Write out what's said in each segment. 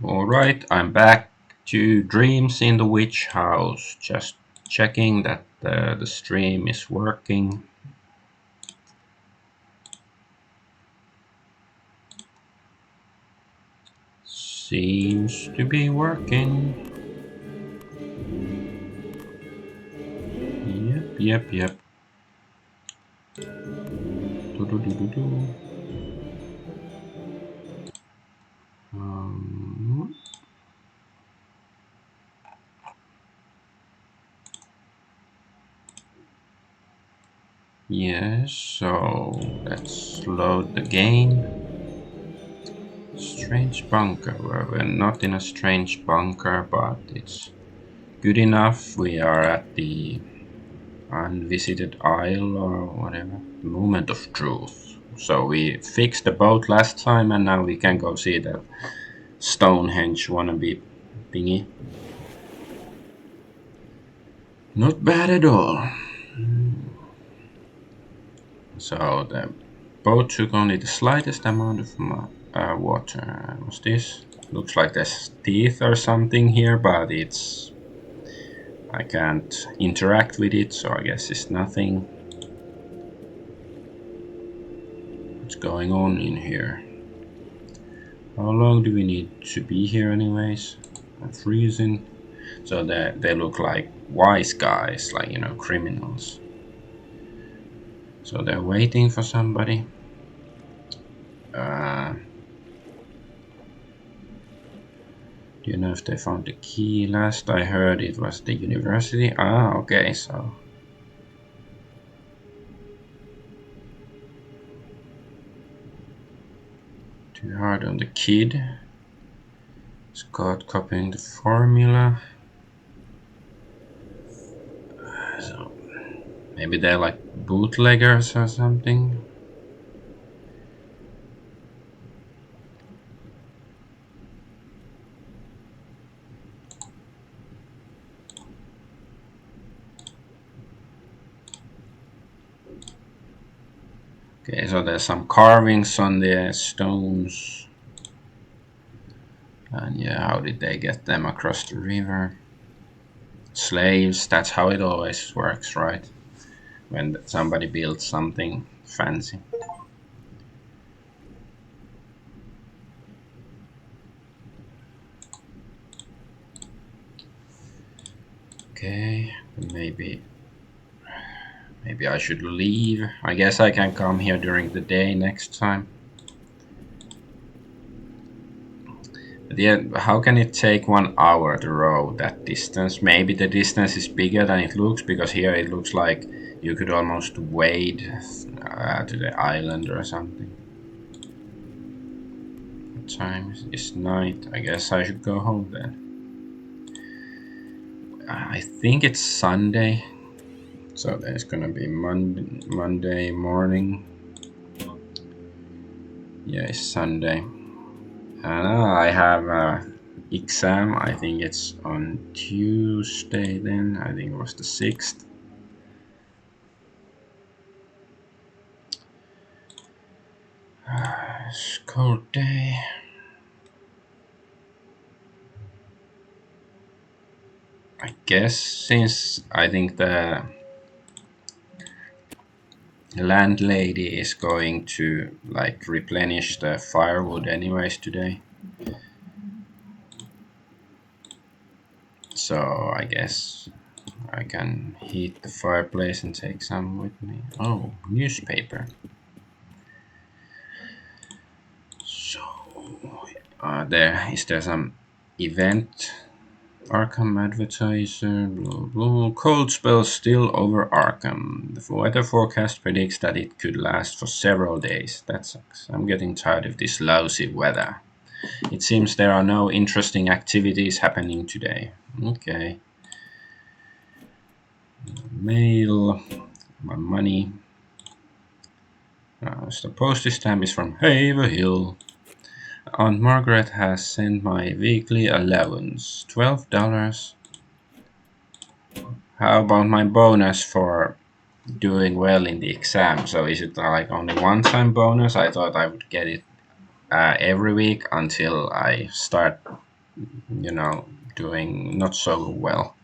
Alright, I'm back to Dreams in the Witch House. Just checking that the stream is working. Seems to be working. Yep. Do. Yes, so let's load the game. Strange bunker. Well, we're not in a strange bunker, but it's good enough. We are at the unvisited isle or whatever. Moment of truth. So we fixed the boat last time and now we can go see the Stonehenge wannabe thingy. Not bad at all. So the boat took only the slightest amount of water. What's this? Looks like there's teeth or something here, but I can't interact with it, so I guess it's nothing. What's going on in here? How long do we need to be here anyways? I'm freezing. So they look like wise guys, like, you know, criminals. So they're waiting for somebody. Do you know if they found the key? Last I heard it was the university. Ah, okay, so. Too hard on the kid. It's caught copying the formula. So maybe they're like bootleggers or something. Okay, so there's some carvings on the stones. And yeah, how did they get them across the river? Slaves, that's how it always works, right? When somebody builds something fancy. Okay, maybe I should leave. I guess I can come here during the day next time. But yeah, how can it take 1 hour to row that distance? Maybe the distance is bigger than it looks, because here it looks like you could almost wade to the island or something. What time is night? I guess I should go home then. I think it's Sunday, so there's gonna be Monday morning. Yeah, it's Sunday. And I have an exam. I think it's on Tuesday then. I think it was the 6th. It's a cold day. I guess since I think the landlady is going to like replenish the firewood anyways today. So I guess I can heat the fireplace and take some with me. Oh, newspaper. So is there some event? Arkham advertiser, blah blah. Cold spell still over Arkham. The weather forecast predicts that it could last for several days. That sucks. I'm getting tired of this lousy weather. It seems there are no interesting activities happening today. Okay. Mail. My money. The postage stamp is from Haverhill. Aunt Margaret has sent my weekly allowance. $12. How about my bonus for doing well in the exam? So is it like only one-time bonus? I thought I would get it every week until I start you know, doing not so well.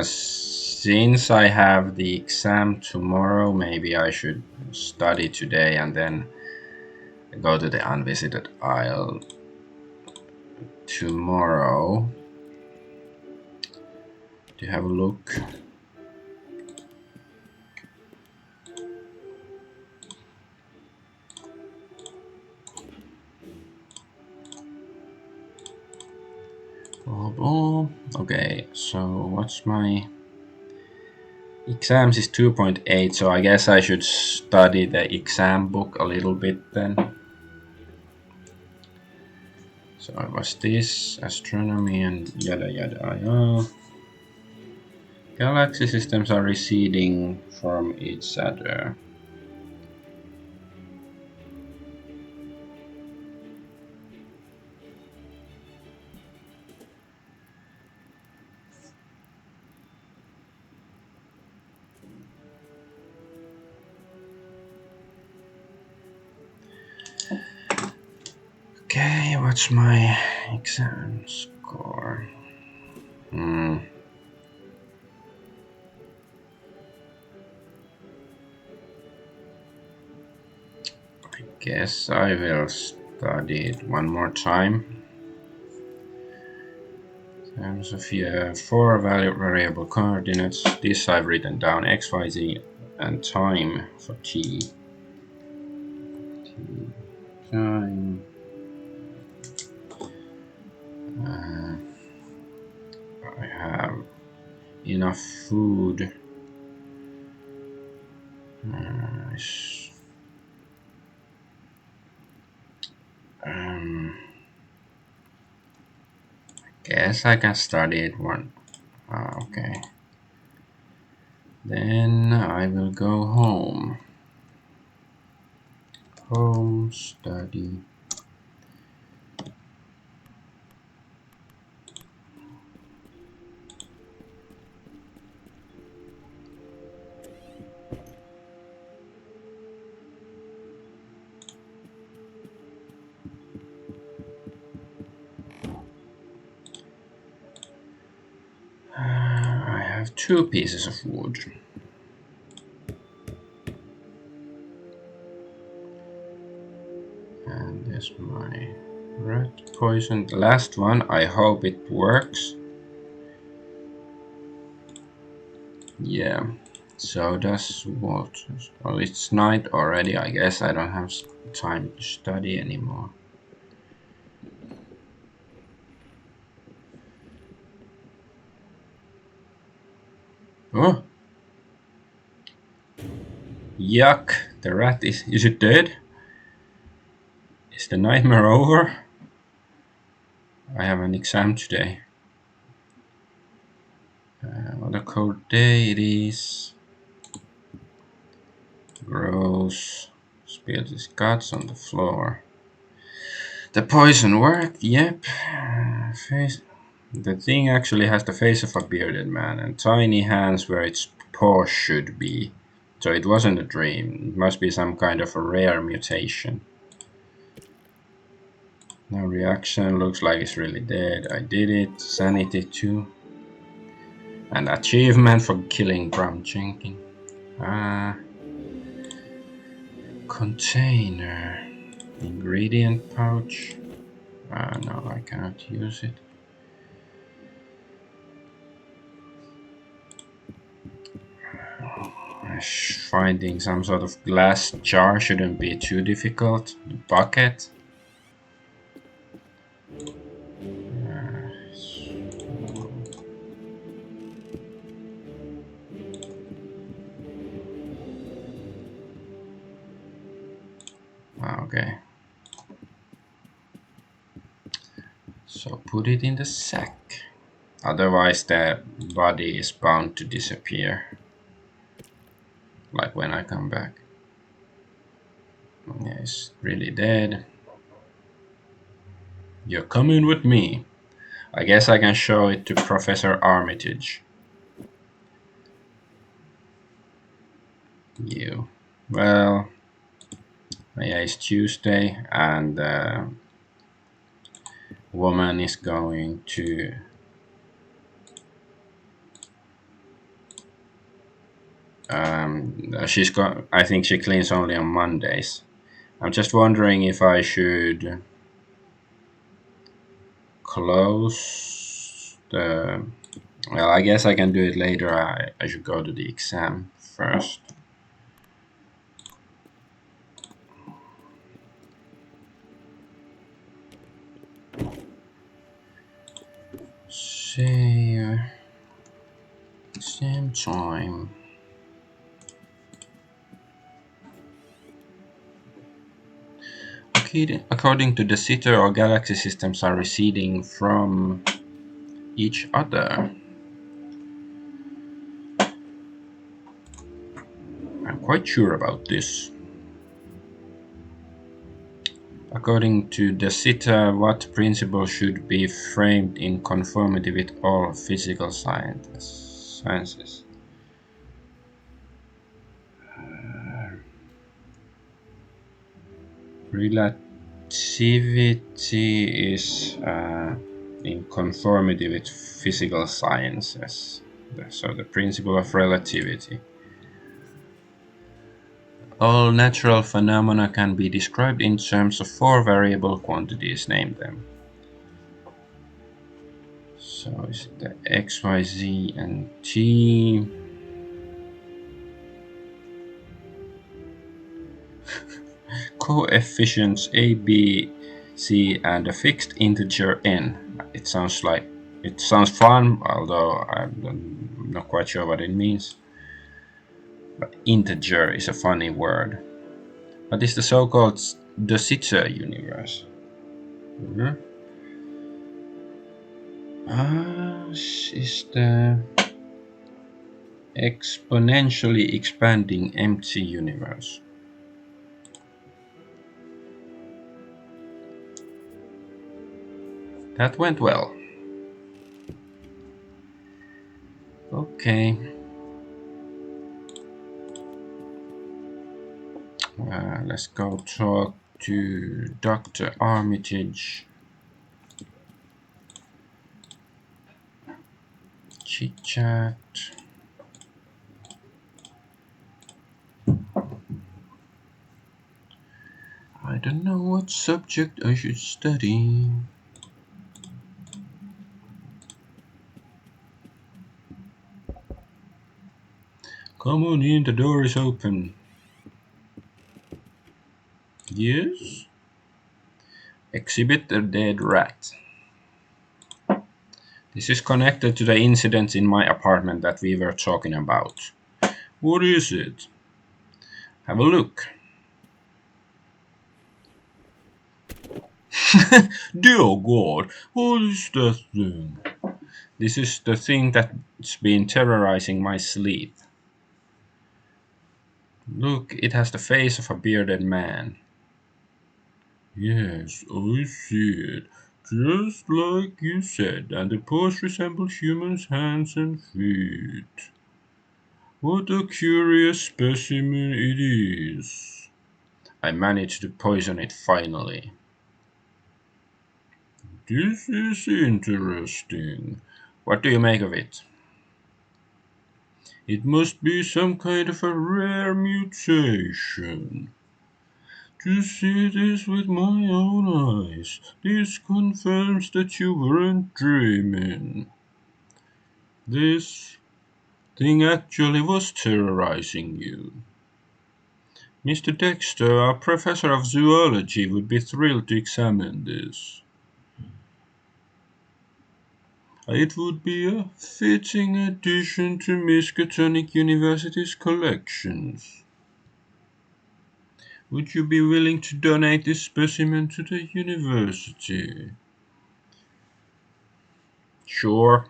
Since I have the exam tomorrow, maybe I should study today and then go to the unvisited isle tomorrow to have a look. Okay, so what's my exams is 2.8, so I guess I should study the exam book a little bit then. So it was this, astronomy and yada yada yada. Galaxy systems are receding from each other. Okay, what's my exam score? I guess I will study it one more time. Terms of 4 variable coordinates. This I've written down: x, y, z, and time for t. Time. I have enough food. Guess I can study it one. Okay. Then I will go home. Home study. I have 2 pieces of wood. And there's my rat poison. The last one, I hope it works. Yeah. So does what? Well, it's night already. I guess I don't have time to study anymore. Oh! Yuck! The rat is it dead? Is the nightmare over? I have an exam today. What a cold day it is. Gross. Spilled his guts on the floor. The poison worked, yep. The thing actually has the face of a bearded man and tiny hands where its paws should be. So it wasn't a dream. It must be some kind of a rare mutation. No reaction, looks like it's really dead. I did it. Sanity 2. An achievement for killing Bram Jenkins. Container. Ingredient pouch. No, I cannot use it. Finding some sort of glass jar shouldn't be too difficult. The bucket. Okay. So put it in the sack. Otherwise the body is bound to disappear. Like when I come back. Yeah, it's really dead. You're coming with me. I guess I can show it to Professor Armitage. You. Well, yeah, it's Tuesday, and woman is going to. She's got. I think she cleans only on Mondays. I'm just wondering if I should close the. Well, I guess I can do it later. I should go to the exam first. See, same time. Okay, according to the sitter, all galaxy systems are receding from each other. I'm quite sure about this. According to De Sitter, what principle should be framed in conformity with all physical sciences? Relativity is in conformity with physical sciences. So the principle of relativity. All natural phenomena can be described in terms of four variable quantities. Name them. So is it the x, y, z, and t? Coefficients a, b, c, and a fixed integer n. It sounds fun, although I'm not quite sure what it means. But integer is a funny word. What is the so-called De Sitter universe? Mhm. Is the exponentially expanding empty universe. That went well. Okay. Let's go talk to Dr. Armitage. Chit chat. I don't know what subject I should study. Come on in, the door is open. Yes? Exhibit a dead rat. This is connected to the incident in my apartment that we were talking about. What is it? Have a look. Dear God, what is that thing? This is the thing that's been terrorizing my sleep. Look, it has the face of a bearded man. Yes, I see it. Just like you said, and the paws resemble humans' hands and feet. What a curious specimen it is. I managed to poison it finally. This is interesting. What do you make of it? It must be some kind of a rare mutation. To see this with my own eyes, this confirms that you weren't dreaming. This thing actually was terrorizing you. Mr. Dexter, our professor of zoology, would be thrilled to examine this. It would be a fitting addition to Miskatonic University's collections. Would you be willing to donate this specimen to the university? Sure.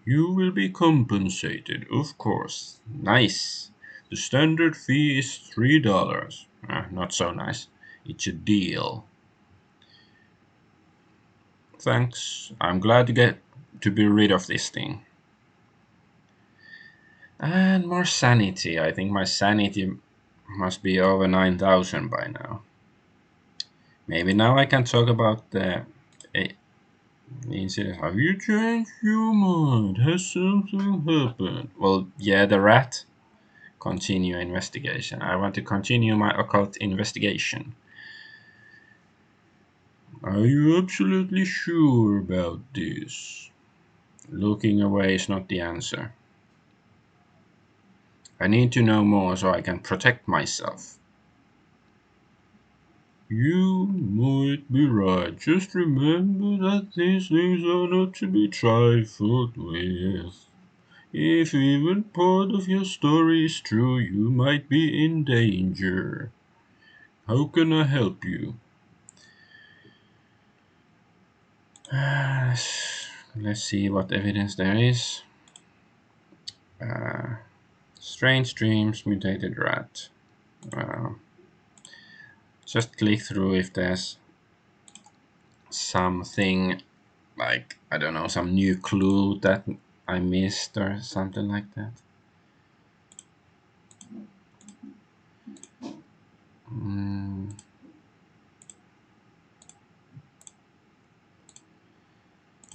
You will be compensated, of course. Nice. The standard fee is $3. Not so nice. It's a deal. Thanks. I'm glad to get to be rid of this thing. And more sanity. I think my sanity must be over 9,000 by now. Maybe now I can talk about the incident. Have you changed your mind? Has something happened? Well, yeah, the rat. Continue investigation. I want to continue my occult investigation. Are you absolutely sure about this? Looking away is not the answer. I need to know more so I can protect myself. You might be right. Just remember that these things are not to be trifled with. If even part of your story is true, you might be in danger. How can I help you? Let's see what evidence there is. Strange dreams, mutated rat. Uh, just click through if there's something like, I don't know, some new clue that I missed or something like that.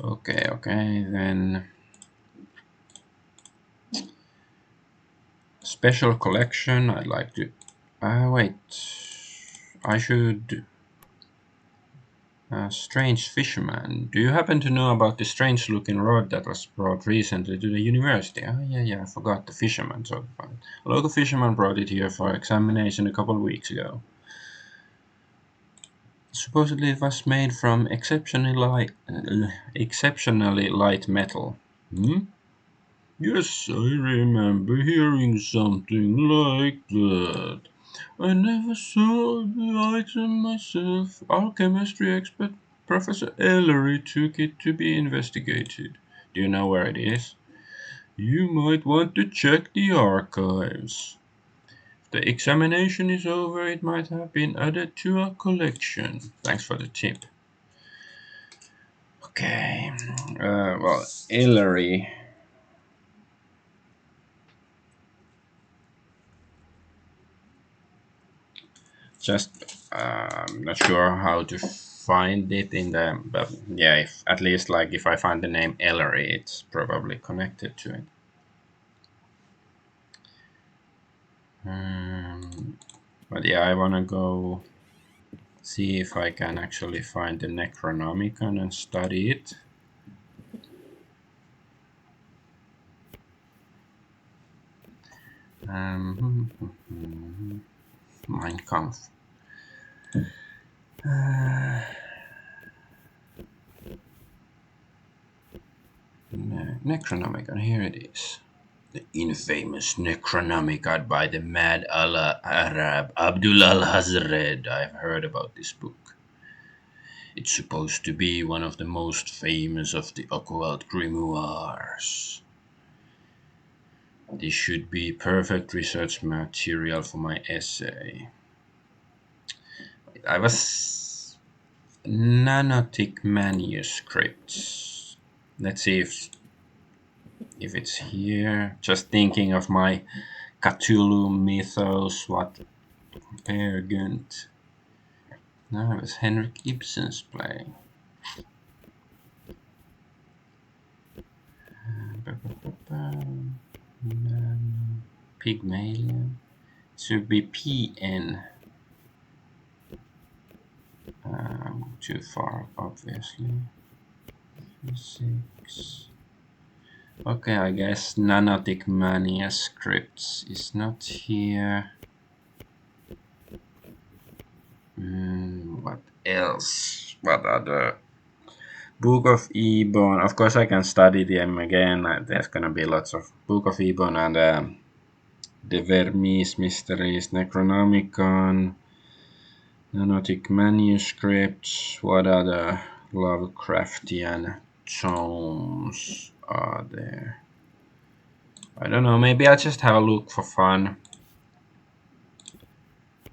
Okay, then special collection. I'd like to. Wait. I should. Strange fisherman. Do you happen to know about the strange looking rod that was brought recently to the university? Oh, yeah, I forgot the fisherman talked about it. A local fisherman brought it here for examination a couple of weeks ago. Supposedly it was made from exceptionally light metal. Hmm? Yes, I remember hearing something like that. I never saw the item myself. Our chemistry expert, Professor Ellery, took it to be investigated. Do you know where it is? You might want to check the archives. If the examination is over, it might have been added to our collection. Thanks for the tip. Okay. Well, Ellery. Just I'm not sure how to find it in the, but yeah, if at least like if I find the name Ellery, it's probably connected to it. But yeah, I wanna go see if I can actually find the Necronomicon and study it. Mein Kampf. Necronomicon, here it is. The infamous Necronomicon by the mad Allah Arab Abdul al-Hazred. I've heard about this book. It's supposed to be one of the most famous of the occult grimoires. This should be perfect research material for my essay. I was nanotic manuscripts. Let's see if it's here. Just thinking of my Cthulhu mythos. What Pergant? No, it was Henrik Ibsen's play. Pygmalion. It should be PN. Too far, obviously. Physics. Okay, I guess Nanotic manuscripts is not here. What else? What other? Book of Ebon. Of course, I can study them again. There's gonna be lots of Book of Ebon and the Vermes Mysteries, Necronomicon, Nanotic manuscripts. What other Lovecraftian tomes are there? I don't know. Maybe I'll just have a look for fun.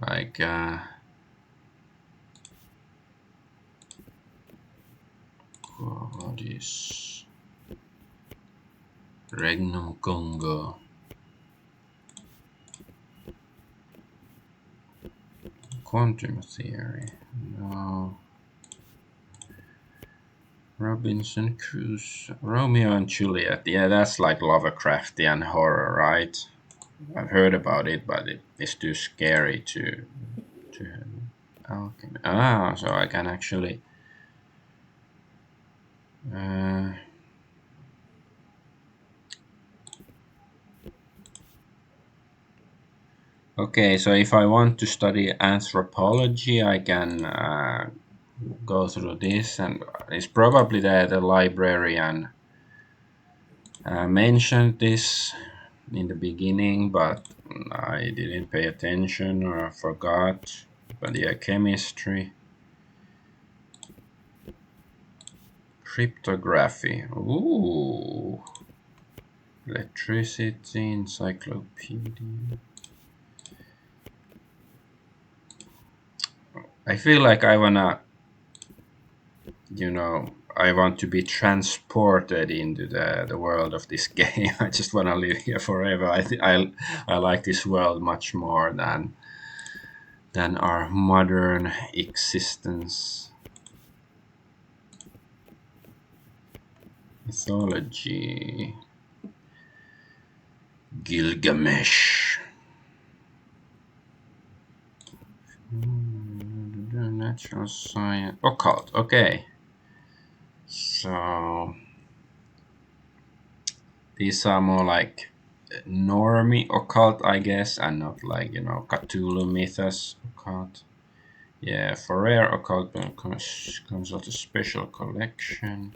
Like, what is Regnum Congo? quantum theory. No. Robinson Crusoe. Romeo and Juliet. Yeah, that's like Lovecraftian horror, right? I've heard about it, but it's too scary to alchemy. Ah, so I can actually. Uh, okay, so if I want to study anthropology, I can go through this, and it's probably the librarian mentioned this in the beginning, but I didn't pay attention or I forgot. But yeah, chemistry, cryptography. Ooh, electricity, encyclopedia. I feel like I want to be transported into the world of this game. I just wanna live here forever. I like this world much more than our modern existence. Mythology. Gilgamesh. Natural science. Occult. Okay. So these are more like normie occult, I guess, and not like, Cthulhu mythos occult. Yeah, for rare occult consult a special collection.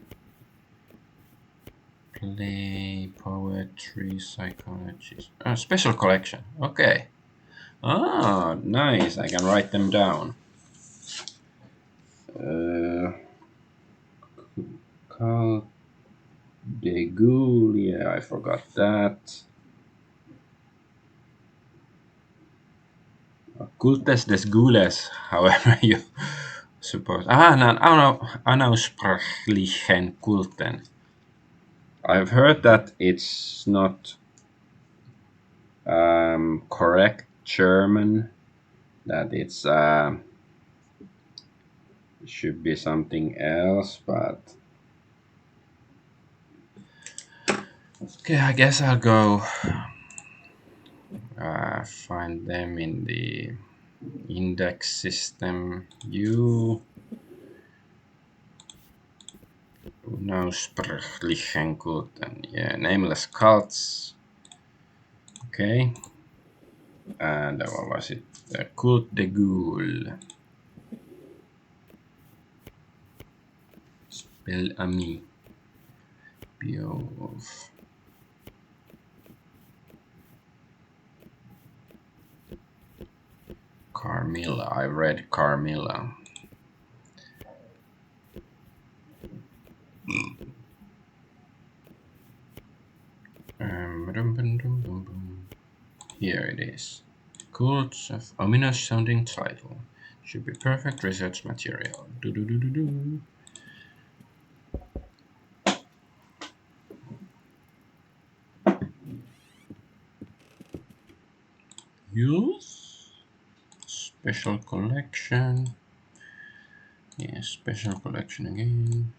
Play, poetry, psychology. Oh, special collection. Okay. Ah, nice. I can write them down. Carl de Gaulle. Yeah, I forgot that. Cultes des Gaules, however you suppose. Anaussprachlichen Kulten. I've heard that it's not correct German. That it should be something else, but okay, I guess I'll go find them in the index system. You Unausprachlichen Kulten. Yeah, nameless cults. Okay. And what was it? The Cult de Gaulle. Spell Ami. Beowulf. Carmilla. I read Carmilla. Here it is. Cults of ominous sounding title. Should be perfect research material. Do do do do do. Use special collection. Yeah, special collection again.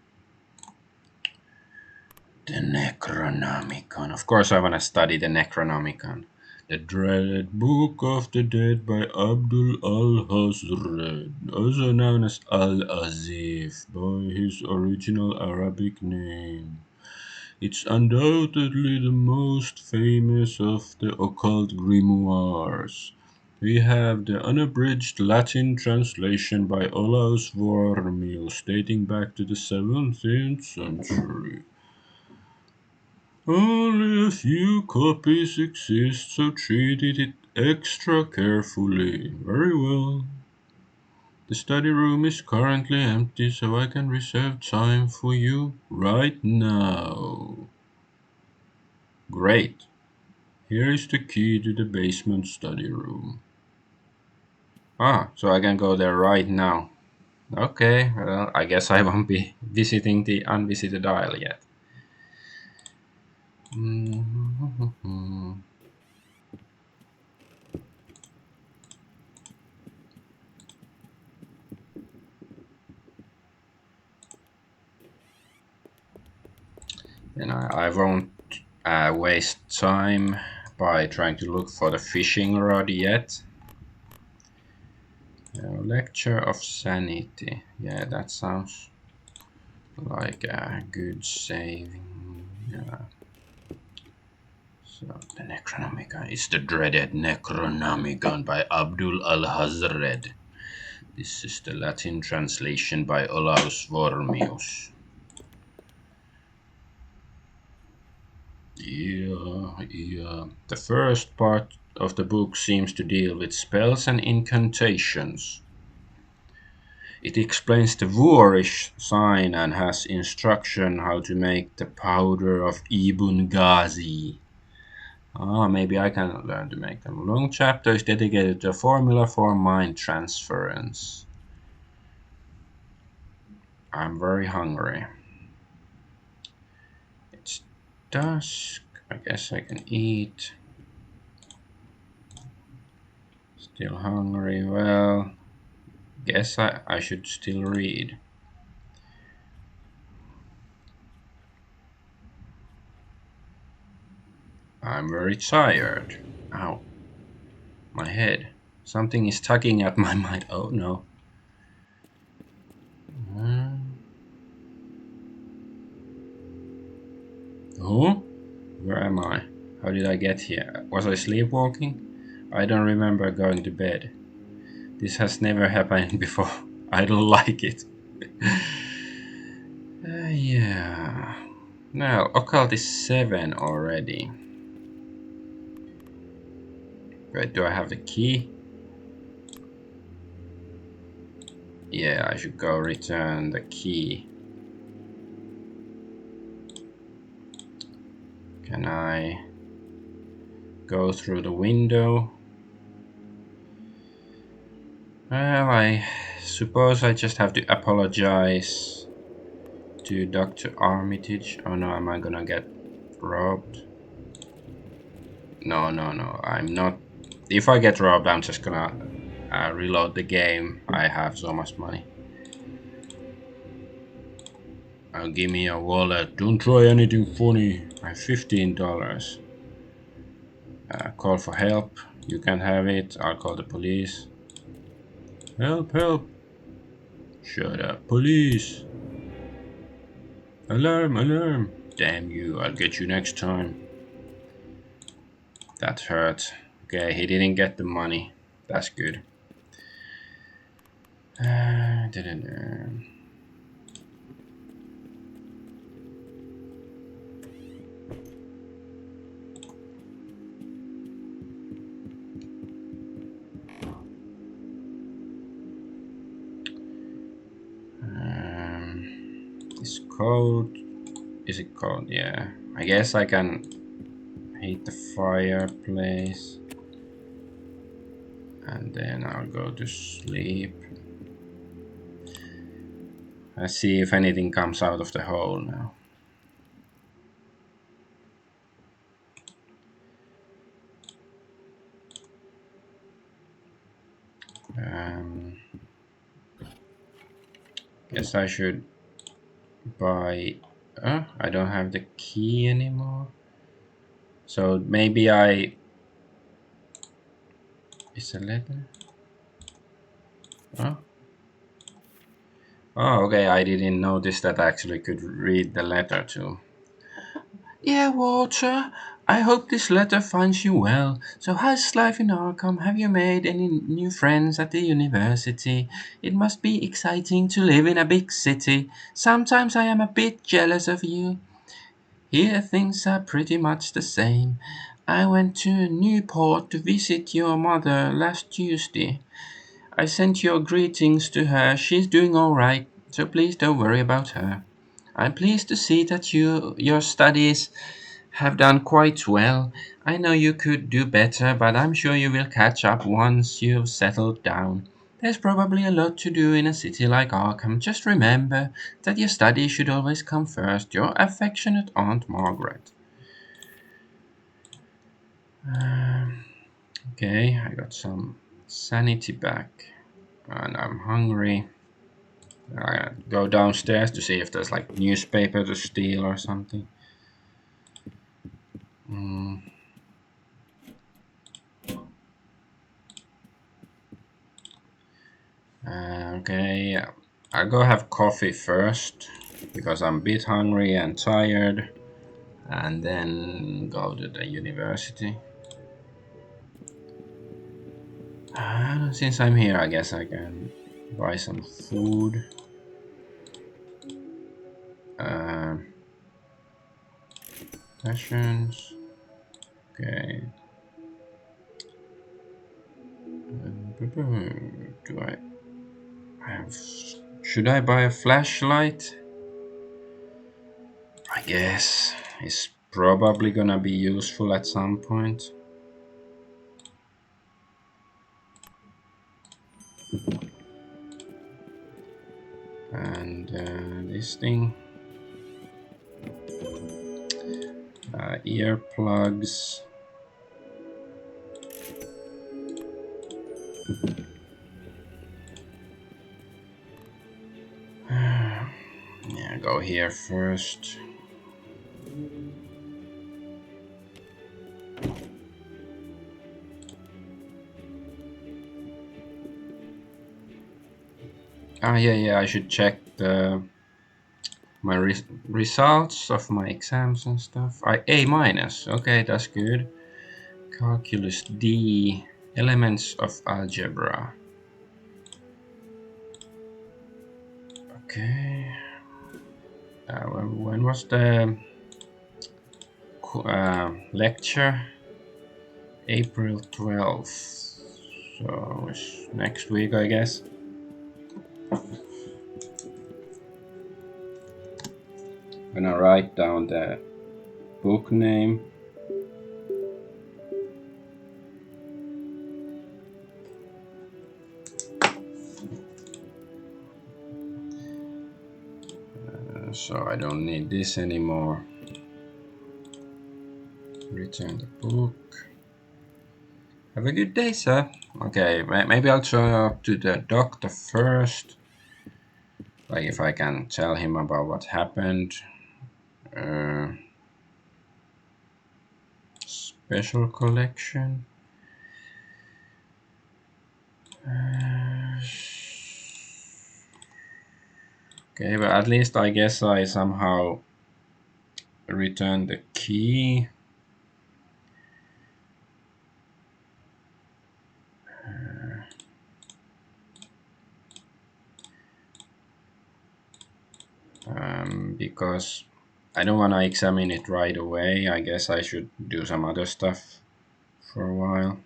The Necronomicon. Of course, I want to study the Necronomicon. The Dreaded Book of the Dead by Abdul al-Hazred, also known as Al-Azif by his original Arabic name. It's undoubtedly the most famous of the occult grimoires. We have the unabridged Latin translation by Olaus Vormius dating back to the 17th century. Only a few copies exist, so treat it extra carefully. Very well. The study room is currently empty, so I can reserve time for you right now. Great. Here is the key to the basement study room. Ah, so I can go there right now. Okay, well, I guess I won't be visiting the unvisited isle yet. And I won't waste time by trying to look for the fishing rod yet. Lecture of Sanity. Yeah, that sounds like a good saving. Yeah. So the Necronomicon is the dreaded Necronomicon by Abdul al-Hazred. This is the Latin translation by Olaus Vormius. Yeah. The first part of the book seems to deal with spells and incantations. It explains the Voorish sign and has instruction how to make the powder of Ibn Ghazi. Maybe I can learn to make them. Long chapter is dedicated to a formula for mind transference. I'm very hungry. It's dusk. I guess I can eat. Still hungry. Well, guess I should still read. I'm very tired. Ow. My head. Something is tugging at my mind. Oh no. Oh? Where am I? How did I get here? Was I sleepwalking? I don't remember going to bed. This has never happened before. I don't like it. Yeah. Now, occult is 7 already. Wait, do I have the key? Yeah, I should go return the key. Can I go through the window? Well, I suppose I just have to apologize to Dr. Armitage. Oh no, am I gonna get robbed? No, I'm not. If I get robbed, I'm just gonna reload the game. I have so much money. Give me a wallet. Don't try anything funny. I have $15. Call for help. You can have it. I'll call the police. Help, help. Shut up, police. Alarm, alarm. Damn you, I'll get you next time. That hurt. Okay, he didn't get the money. That's good. This code. Is it code? Yeah. I guess I can hit the fireplace. And then I'll go to sleep. Let's see if anything comes out of the hole now. Guess I should buy. I don't have the key anymore. So maybe I. Is a letter? Oh. Oh, okay. I didn't notice that I actually could read the letter too. Dear Walter, I hope this letter finds you well. So how's life in Arkham? Have you made any new friends at the university? It must be exciting to live in a big city. Sometimes I am a bit jealous of you. Here things are pretty much the same. I went to Newport to visit your mother last Tuesday. I sent your greetings to her. She's doing all right, so please don't worry about her. I'm pleased to see that your studies have done quite well. I know you could do better, but I'm sure you will catch up once you've settled down. There's probably a lot to do in a city like Arkham. Just remember that your studies should always come first. Your affectionate Aunt Margaret. Okay, I got some sanity back, and I'm hungry. I go downstairs to see if there's like newspaper to steal or something. Okay, I'll go have coffee first because I'm a bit hungry and tired, and then go to the university. Since I'm here, I guess I can buy some food. Uh, Passions. Okay. Do I have? Should I buy a flashlight? I guess it's probably gonna be useful at some point. And this thing, earplugs. Yeah, go here first. Yeah, I should check my results of my exams and stuff. A minus. Okay, that's good. Calculus D. Elements of algebra. Okay. When was the lecture? April 12th. So it's next week, I guess. I'm gonna write down the book name. So I don't need this anymore. Return the book. Have a good day, sir. Okay, maybe I'll talk to the doctor first. Like if I can tell him about what happened. Uh, Special collection. Okay, but at least I guess I somehow returned the key. Because I don't want to examine it right away. I guess I should do some other stuff for a while.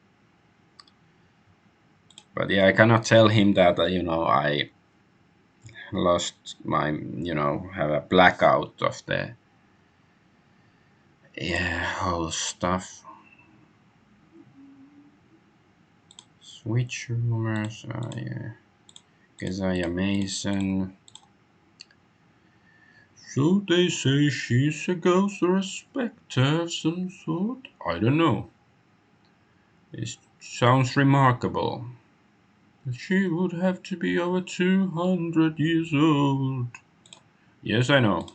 But yeah, I cannot tell him that, I lost my, have a blackout of the whole stuff. Switch rumors, yeah. Keziah Mason. So they say she's a ghost or a spectre of some sort? I don't know. It sounds remarkable. She would have to be over 200 years old. Yes, I know.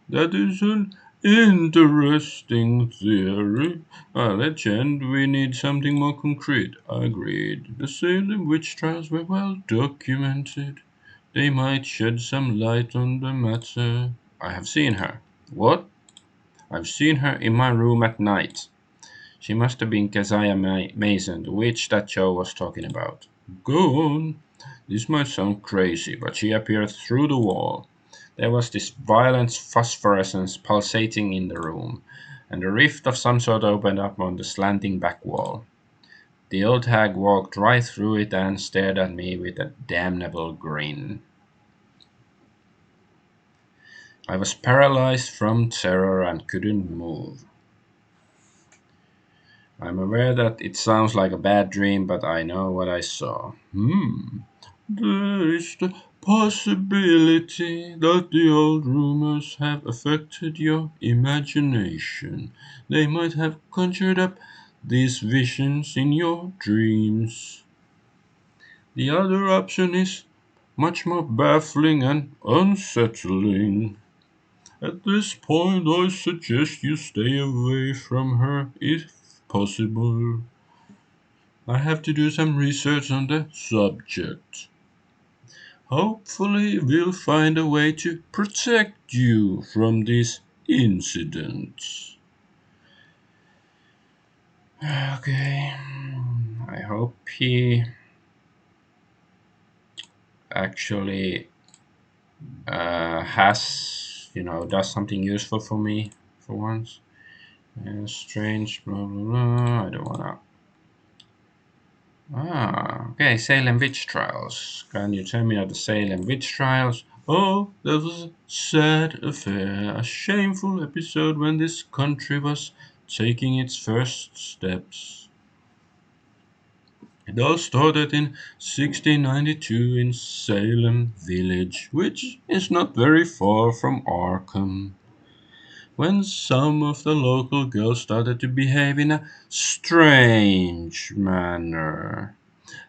That is an interesting theory. A legend. We need something more concrete. Agreed. The Salem witch trials were well documented. They might shed some light on the matter. I have seen her. What? I've seen her in my room at night. She must have been Keziah Mason, the witch that Joe was talking about. Go on. This might sound crazy, but she appeared through the wall. There was this violent phosphorescence pulsating in the room, and a rift of some sort opened up on the slanting back wall. The old hag walked right through it and stared at me with a damnable grin. I was paralyzed from terror and couldn't move. I'm aware that it sounds like a bad dream, but I know what I saw. There is the possibility that the old rumors have affected your imagination. They might have conjured up these visions in your dreams. The other option is much more baffling and unsettling. At this point, I suggest you stay away from her if possible. I have to do some research on the subject. Hopefully, we'll find a way to protect you from these incidents. Okay, I hope he actually does something useful for me for once. Strange, blah blah blah. I don't wanna. Okay, Salem witch trials. Can you tell me of the Salem witch trials? Oh, that was a sad affair, a shameful episode when this country was taking its first steps. It all started in 1692 in Salem Village, which is not very far from Arkham, when some of the local girls started to behave in a strange manner.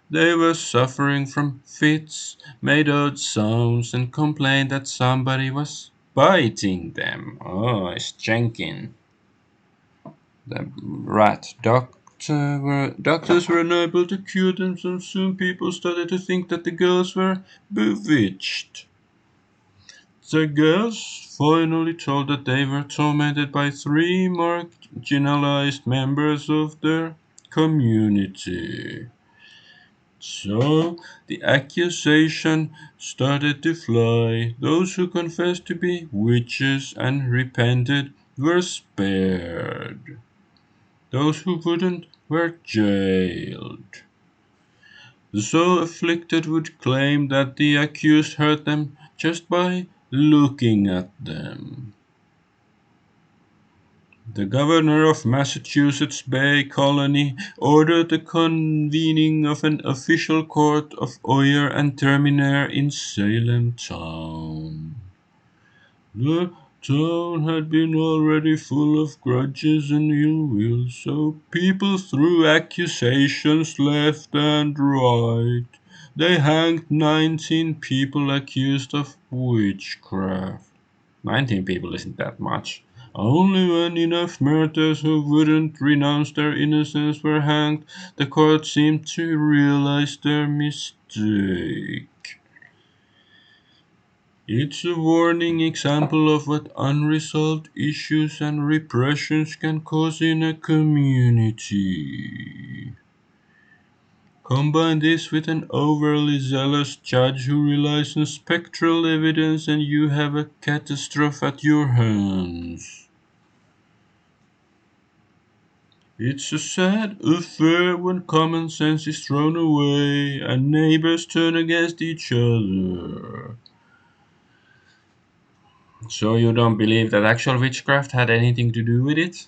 They were suffering from fits, made odd sounds, and complained that somebody was biting them. Oh, it's Jenkins. The rat doctors were unable to cure them, so soon people started to think that the girls were bewitched. The girls finally told that they were tormented by three marginalized members of their community. So the accusation started to fly. Those who confessed to be witches and repented were spared. Those who wouldn't were jailed. The so afflicted would claim that the accused hurt them just by looking at them. The governor of Massachusetts Bay Colony ordered the convening of an official court of oyer and terminer in Salem town. The town had been already full of grudges and ill will, so people threw accusations left and right. They hanged 19 people accused of witchcraft. 19 people isn't that much. Only when enough martyrs who wouldn't renounce their innocence were hanged, the court seemed to realize their mistake. It's a warning example of what unresolved issues and repressions can cause in a community. Combine this with an overly zealous judge who relies on spectral evidence, and you have a catastrophe at your hands. It's a sad affair when common sense is thrown away and neighbors turn against each other. So you don't believe that actual witchcraft had anything to do with it?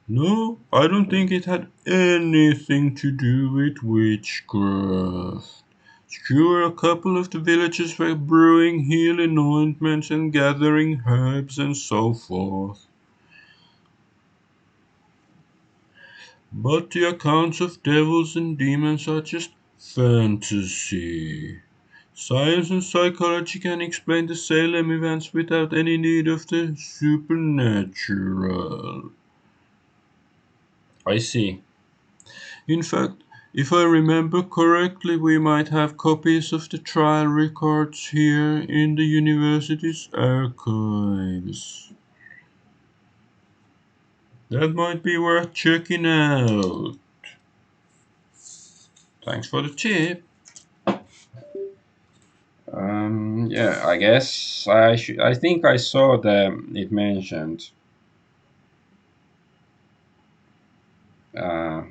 No, I don't think it had anything to do with witchcraft. Sure, a couple of the villagers were brewing healing ointments and gathering herbs and so forth. But the accounts of devils and demons are just fantasy. Science and psychology can explain the Salem events without any need of the supernatural. I see. In fact, if I remember correctly, we might have copies of the trial records here in the university's archives. That might be worth checking out. Thanks for the tip. Yeah, I guess I should. I think I saw it mentioned uh,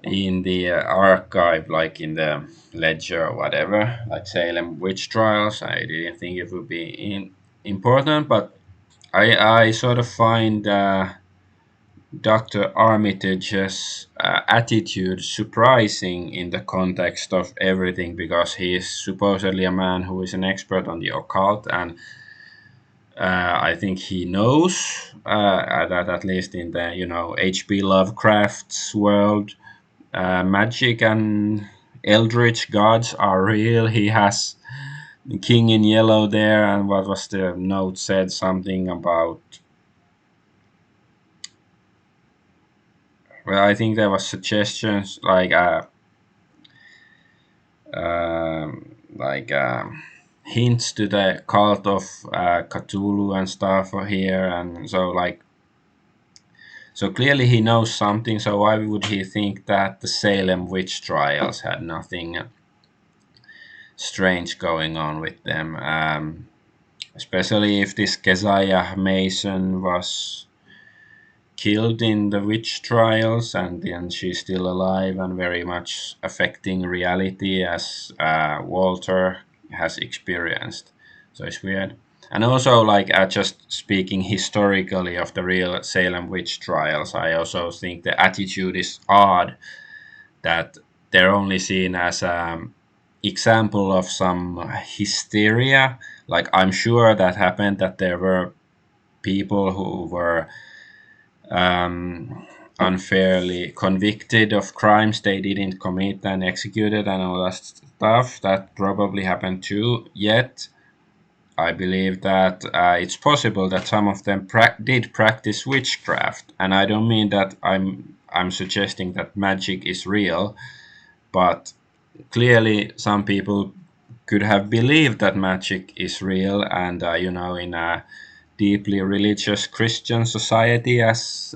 in the archive, like in the ledger or whatever, like Salem witch trials. I didn't think it would be important, but I sort of find Dr. Armitage's attitude surprising in the context of everything, because he is supposedly a man who is an expert on the occult, and I think he knows that at least in the H.P. Lovecraft's world, magic and eldritch gods are real. He has the King in Yellow there, and what was the note said something about well, I think there was suggestions like hints to the cult of Cthulhu and stuff here, and so like so clearly he knows something. So why would he think that the Salem witch trials had nothing strange going on with them? Especially if this Keziah Mason was killed in the witch trials, and then she's still alive and very much affecting reality as Walter has experienced. So it's weird. And also, like just speaking historically of the real Salem witch trials, I also think the attitude is odd that they're only seen as an example of some hysteria. Like I'm sure that happened, that there were people who were unfairly convicted of crimes they didn't commit and executed and all that stuff. That probably happened too. Yet, I believe that it's possible that some of them did practice witchcraft, and I don't mean that I'm suggesting that magic is real, but clearly some people could have believed that magic is real, and in a deeply religious Christian society as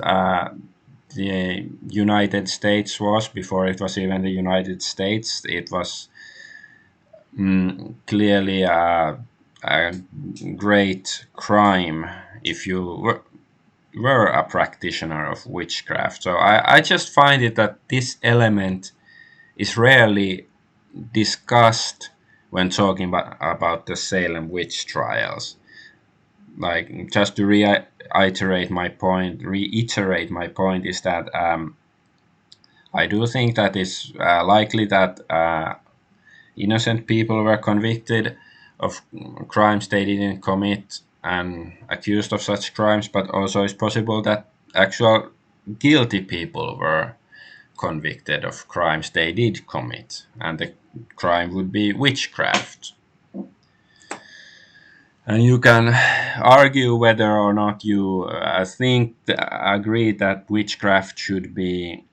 the United States was before it was even the United States. It was clearly a great crime if you were a practitioner of witchcraft. So I just find it that this element is rarely discussed when talking about the Salem witch trials. Like just to reiterate my point is that I do think that it's likely that innocent people were convicted of crimes they didn't commit and accused of such crimes, but also it's possible that actual guilty people were convicted of crimes they did commit, and the crime would be witchcraft. And you can argue whether or not you agree that witchcraft should be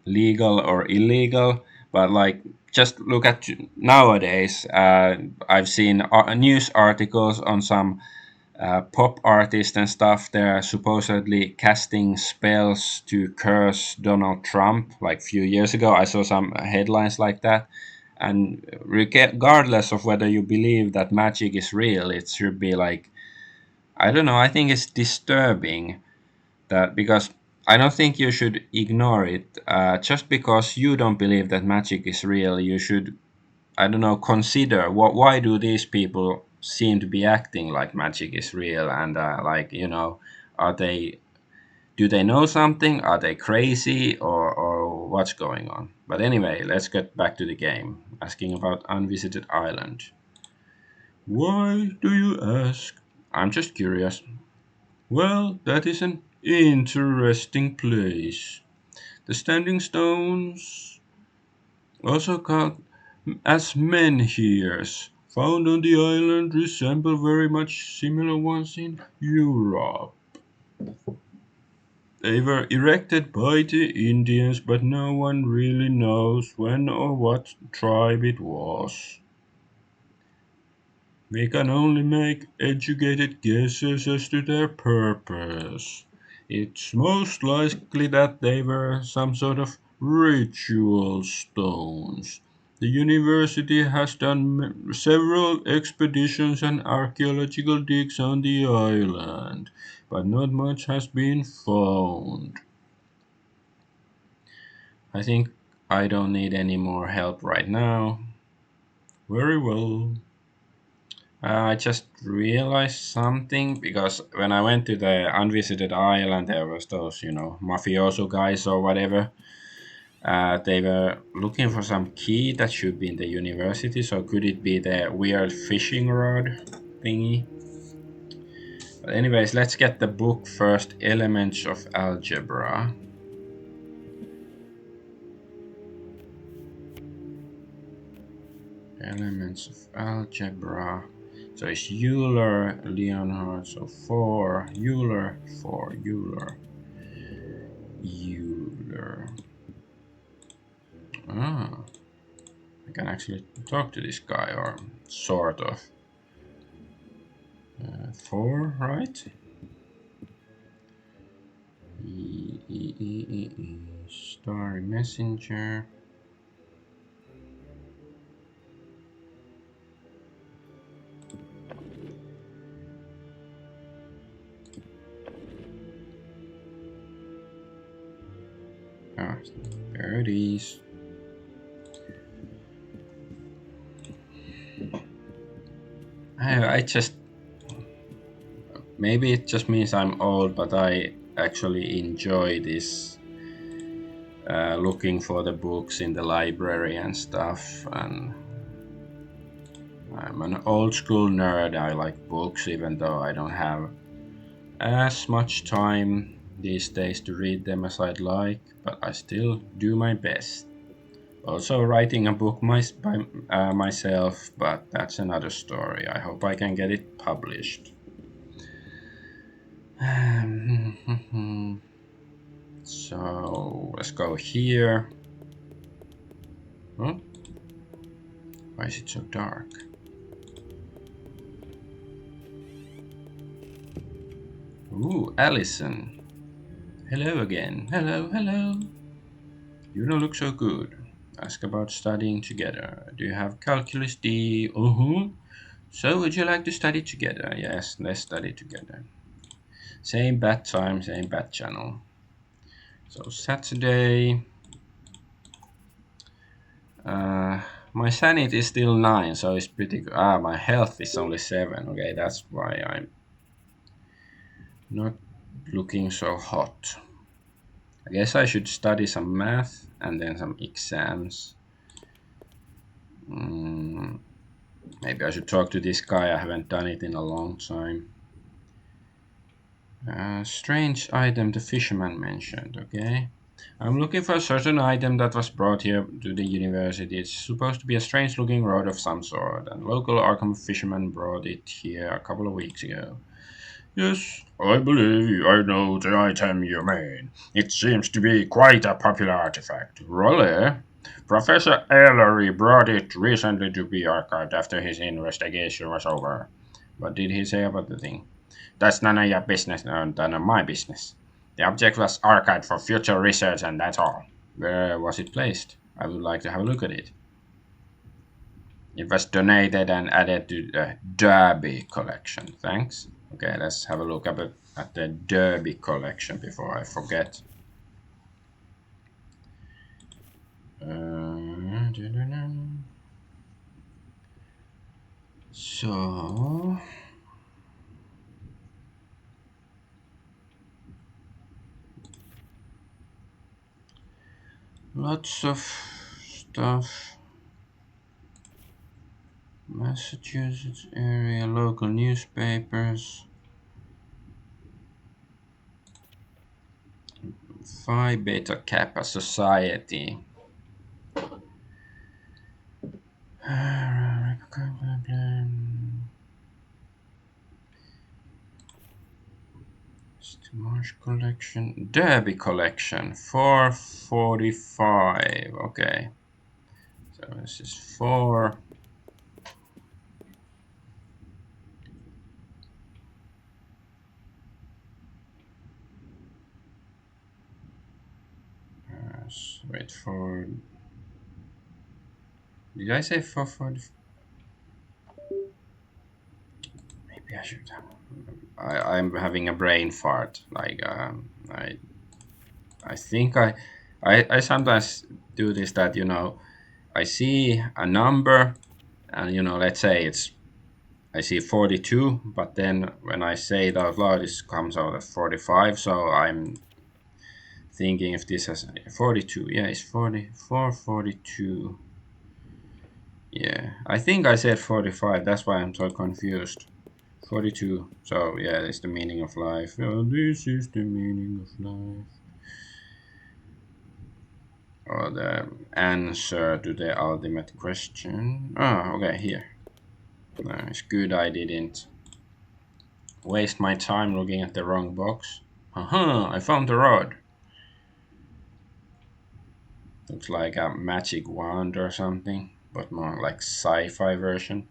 legal or illegal, but like just look at nowadays. I've seen news articles on some pop artists and stuff. They're supposedly casting spells to curse Donald Trump. Like a few years ago, I saw some headlines like that. And regardless of whether you believe that magic is real, it should be like, I don't know. I think it's disturbing that, because I don't think you should ignore it. Just because you don't believe that magic is real, you should, I don't know, consider why do these people seem to be acting like magic is real, and like are they, do they know something? Are they crazy, or what's going on? But anyway, let's get back to the game. Asking about Unvisited Island. Why do you ask? I'm just curious. Well, that is an interesting place. The standing stones, also called as menhirs, found on the island, resemble very much similar ones in Europe. They were erected by the Indians, but no one really knows when or what tribe it was. We can only make educated guesses as to their purpose. It's most likely that they were some sort of ritual stones. The university has done several expeditions and archaeological digs on the island, but not much has been found. I think I don't need any more help right now. Very well. I just realized something, because when I went to the unvisited island, there was those, mafioso guys or whatever. They were looking for some key that should be in the university. So could it be the weird fishing rod thingy? But anyways, let's get the book first. Elements of Algebra. Elements of Algebra. So it's Euler, Leonhard, so 4, Euler, 4, Euler. Euler. Ah, I can actually talk to this guy, or sort of. 4, right? Story messenger. Ah, there it is. I just, maybe it just means I'm old, but I actually enjoy this looking for the books in the library and stuff. And I'm an old school nerd. I like books, even though I don't have as much time these days to read them as I'd like, but I still do my best. Also, writing a book by myself, but that's another story. I hope I can get it published. So let's go here. Huh? Why is it so dark? Ooh, Allison. Hello again. Hello, hello. You don't look so good. Ask about studying together. Do you have calculus D? So would you like to study together? Yes, let's study together. Same bad time, same bad channel. So Saturday. My sanity is still 9, so it's pretty good. My health is only 7. Okay, that's why I'm not looking so hot. I guess I should study some math and then some exams. Maybe I should talk to this guy. I haven't done it in a long time. Strange item the fisherman mentioned, okay? I'm looking for a certain item that was brought here to the university. It's supposed to be a strange looking rod of some sort, and local Arkham fisherman brought it here a couple of weeks ago. Yes, I believe I know the item you mean. It seems to be quite a popular artifact. Really? Professor Ellery brought it recently to be archived after his investigation was over. What did he say about the thing? That's none of your business, none of my business. The object was archived for future research, and that's all. Where was it placed? I would like to have a look at it. It was donated and added to the Derby collection. Thanks. Okay, let's have a look at the Derby collection before I forget. So lots of stuff. Massachusetts area local newspapers. Phi Beta Kappa Society. Marsh collection. Derby collection. 445. Okay. So this is 4. Wait for. Did I say 440? Maybe I should. I'm having a brain fart. Like I think I sometimes do this that I see a number, and let's say I see 42, but then when I say it out loud, it comes out as 45. So I'm thinking if this has 42. Yeah, it's 44, 42. Yeah, I think I said 45. That's why I'm so confused. 42. So yeah, it's the meaning of life. Oh, this is the meaning of life. Or the answer to the ultimate question. Oh, okay, here. It's good I didn't waste my time looking at the wrong box. I found the rod. Looks like a magic wand or something, but more like sci-fi version.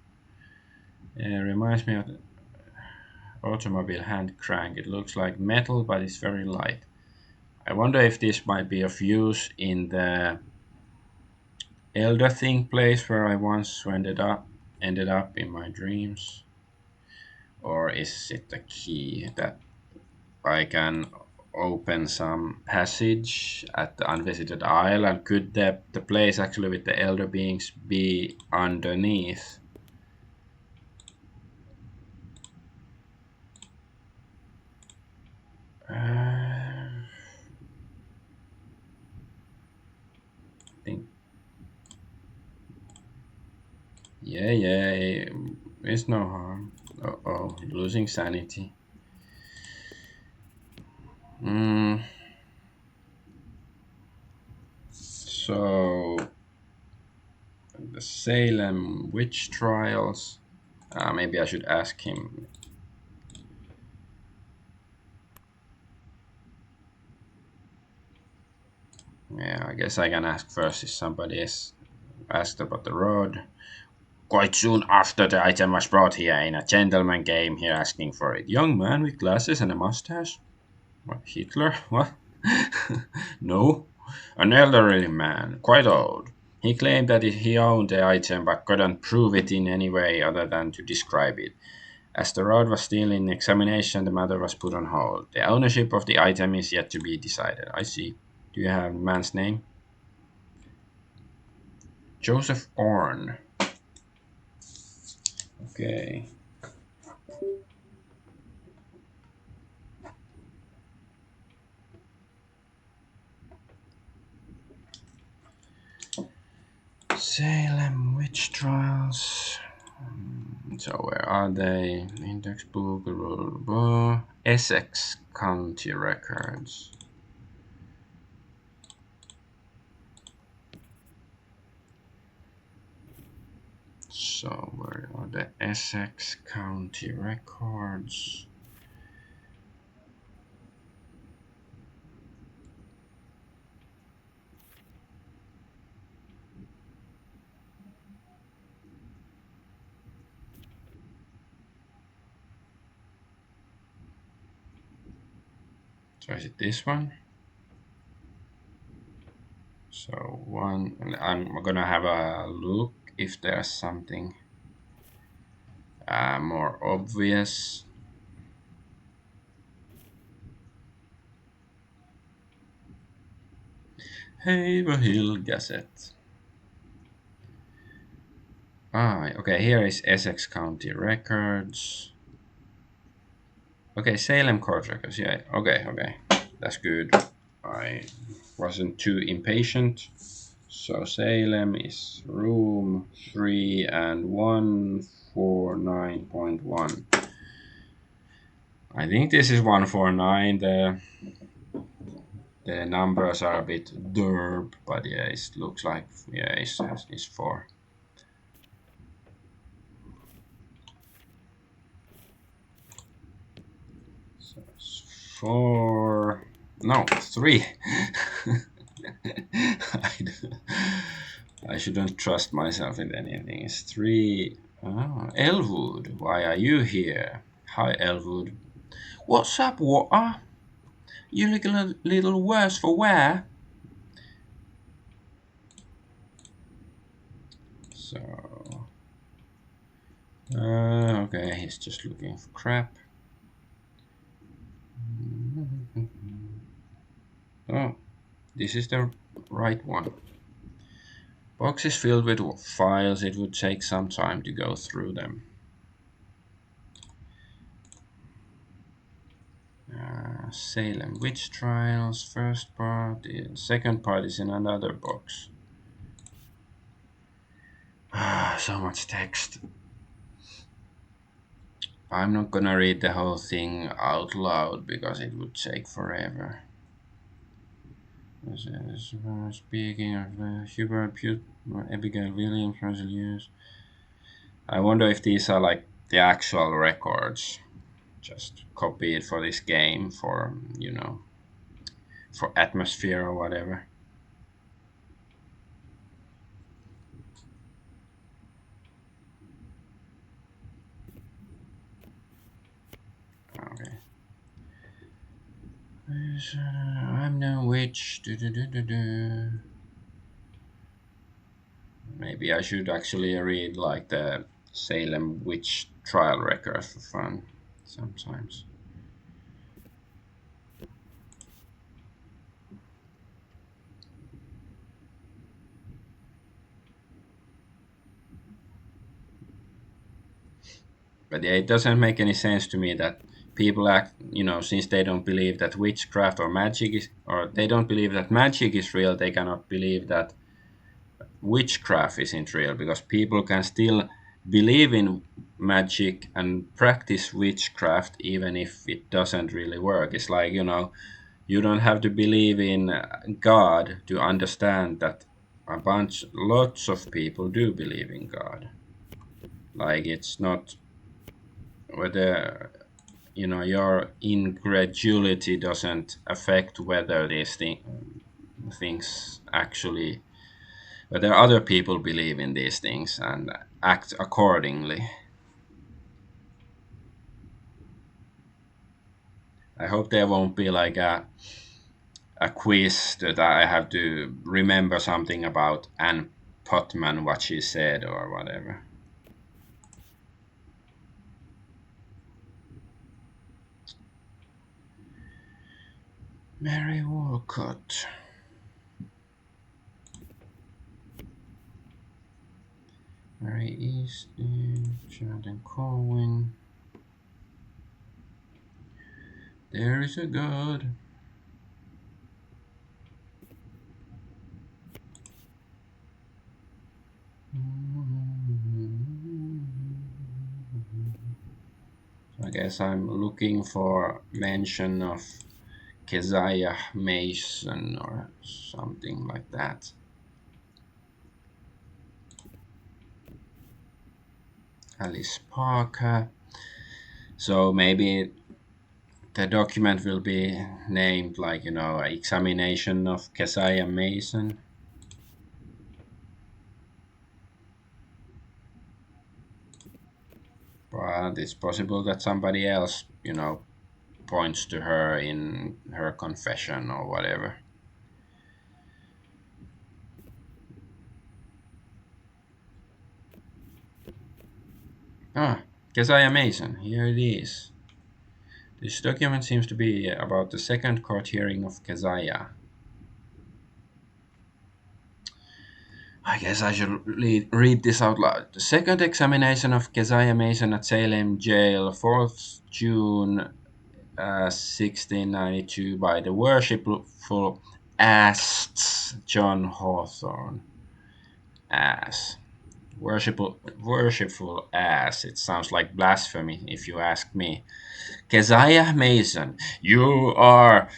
It reminds me of the automobile hand crank. It looks like metal, but it's very light. I wonder if this might be of use in the Elder Thing place where I once ended up in my dreams, or is it a key that I can open some passage at the unvisited isle? And could the place actually with the elder beings be underneath? I think, yeah, yeah, it's no harm. Oh, losing sanity. Mm, so the Salem witch trials. Maybe I should ask him. Yeah, I guess I can ask first if somebody is asked about the road. Quite soon after the item was brought here in, a gentleman came here asking for it. Young man with glasses and a mustache? What, Hitler? What? No. An elderly man, quite old. He claimed that he owned the item but couldn't prove it in any way other than to describe it. As the road was still in examination, the matter was put on hold. The ownership of the item is yet to be decided. I see. Do you have the man's name? Joseph Orne. Okay. Salem witch trials. So where are they? Index book, Essex County records. So where are the Essex County records? So is it this one? So one, I'm gonna have a look if there's something more obvious. Haverhill Gazette. Okay, here is Essex County records. Okay, Salem court records. Yeah, okay. That's good. I wasn't too impatient. So Salem is room 3 and 149.1. I think this is 149. The numbers are a bit derp, but yeah, it looks like yeah, it's 4. So it's 4. No, 3. I shouldn't trust myself in anything. It's 3. Oh, Elwood, why are you here? Hi, Elwood. What's up, Water? You look a little worse for wear. So, okay, he's just looking for crap. Oh, this is the right one. Boxes filled with files, it would take some time to go through them. Salem witch trials, first part, the second part is in another box. So much text. I'm not gonna read the whole thing out loud because it would take forever. Speaking of Hubert Pute, Abigail Williams, Resilius. I wonder if these are like the actual records, just copied for this game for for atmosphere or whatever. I'm no witch. Maybe I should actually read like the Salem witch trial record for fun sometimes. But yeah, it doesn't make any sense to me that people act, since they don't believe that witchcraft or magic is, or they don't believe that magic is real, they cannot believe that witchcraft isn't real, because people can still believe in magic and practice witchcraft even if it doesn't really work. It's like, you don't have to believe in God to understand that lots of people do believe in God. Like, it's not whether, your incredulity doesn't affect whether things actually, whether other people believe in these things and act accordingly. I hope there won't be like a quiz that I have to remember something about Anne Potman, what she said or whatever. Mary Walcott. Mary Easton, Jonathan Corwin. There is a God. I guess I'm looking for mention of Keziah Mason or something like that. Alice Parker. So maybe the document will be named like, examination of Keziah Mason. But it's possible that somebody else, points to her in her confession or whatever. Ah, Keziah Mason, here it is. This document seems to be about the second court hearing of Keziah. I guess I should read this out loud. The second examination of Keziah Mason at Salem Jail, 4th June 1692, by the worshipful ass John Hawthorne. Ass. Worshipful ass. It sounds like blasphemy, if you ask me. Keziah Mason, you are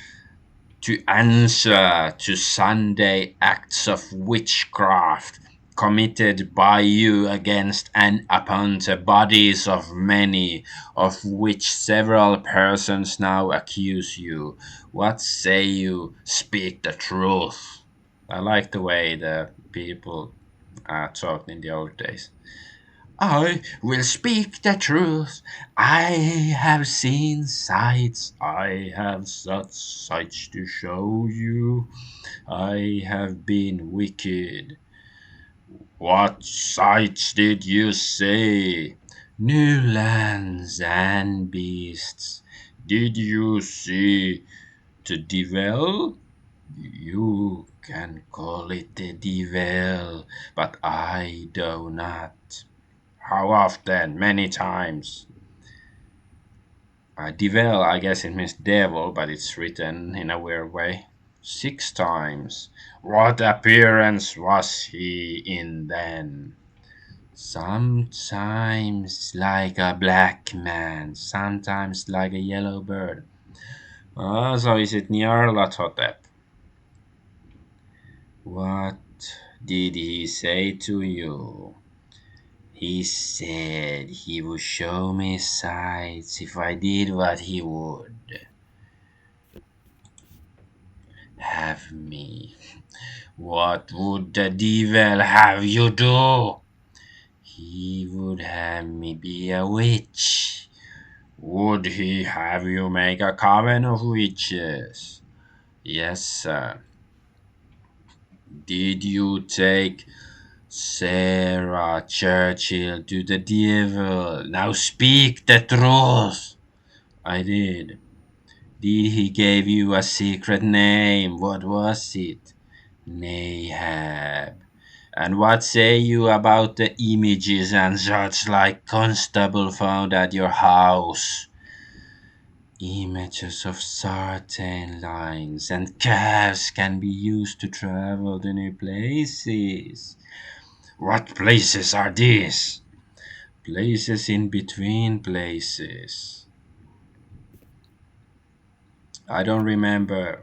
to answer to Sunday acts of witchcraft committed by you against and upon the bodies of many, of which several persons now accuse you. What say you? Speak the truth. I like the way the people talked in the old days. I will speak the truth. I have seen sights. I have such sights to show you. I have been wicked. What sights did you see? New lands and beasts. Did you see the devil? You can call it the devil, but I do not. How often? Many times. Devil, I guess it means devil, but it's written in a weird way. 6 times. What appearance was he in then? Sometimes like a black man, sometimes like a yellow bird. So is it Nyarlathotep? What did he say to you? He said he would show me sights if I did what he would have me. What would the devil have you do? He would have me be a witch. Would he have you make a coven of witches? Yes, sir. Did you take Sarah Churchill to the devil? Now speak the truth. I did. Did he give you a secret name? What was it? Nahab. And what say you about the images and such like Constable found at your house? Images of certain lines and curves can be used to travel to new places. What places are these? Places in between places. I don't remember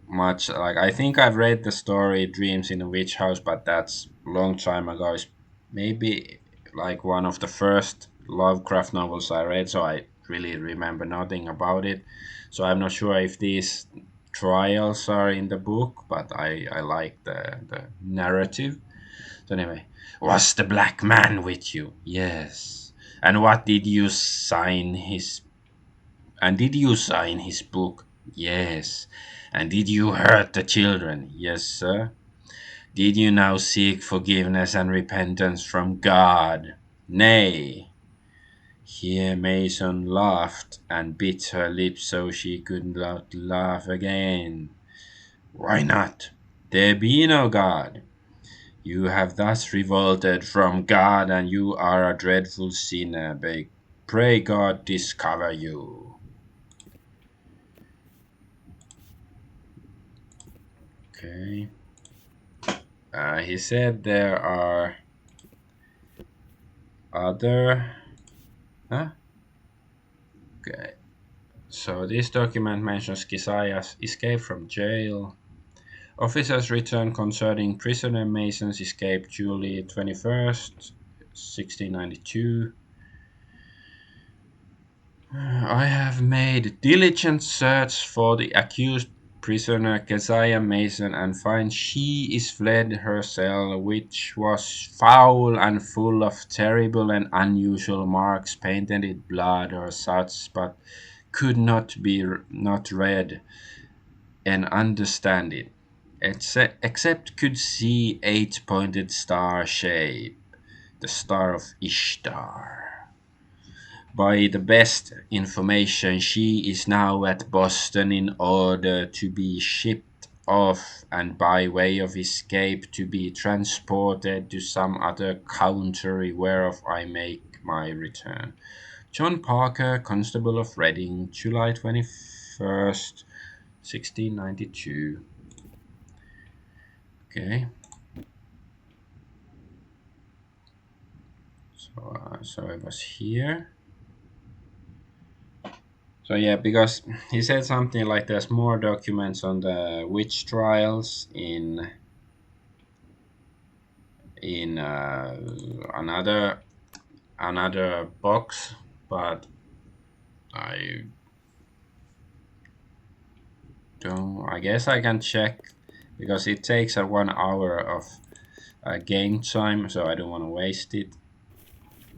much. Like I think I've read the story Dreams in a Witch House, but that's a long time ago. It's maybe like one of the first Lovecraft novels I read, so I really remember nothing about it. So I'm not sure if these trials are in the book, but I like the narrative. So anyway, was the black man with you? Yes. And what did you sign his and did you sign his book? Yes. And did you hurt the children? Yes, sir. Did you now seek forgiveness and repentance from God? Nay. Here Mason laughed and bit her lips so she could not laugh again. Why not? There be no God. You have thus revolted from God, and you are a dreadful sinner. Pray God discover you. Okay. He said there are other. Huh? Okay. So this document mentions Keziah's escape from jail. Officers return concerning prisoner Mason's escape July 21st, 1692. I have made diligent search for the accused prisoner Keziah Mason and find she is fled her cell, which was foul and full of terrible and unusual marks painted in blood or such, but could not be not read and understand it, except could see eight-pointed star shape, the star of Ishtar. By the best information, she is now at Boston in order to be shipped off and by way of escape to be transported to some other country whereof I make my return. John Parker, Constable of Reading, July 21st, 1692. Okay, so it was here. So yeah, because he said something like there's more documents on the witch trials in another box, but I don't. I guess I can check because it takes a 1 hour of game time, so I don't want to waste it.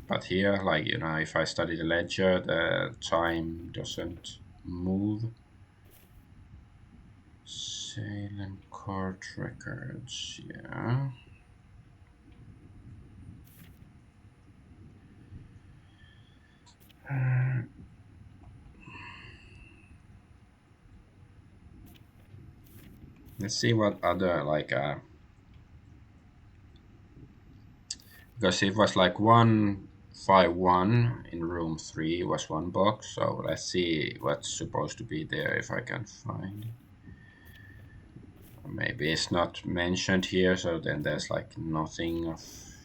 But here, like if I study the ledger, the time doesn't move. Sale and court records, yeah. Let's see what other because it was like 151 in room 3 was one box, so let's see what's supposed to be there if I can find it. Maybe it's not mentioned here, so then there's like nothing of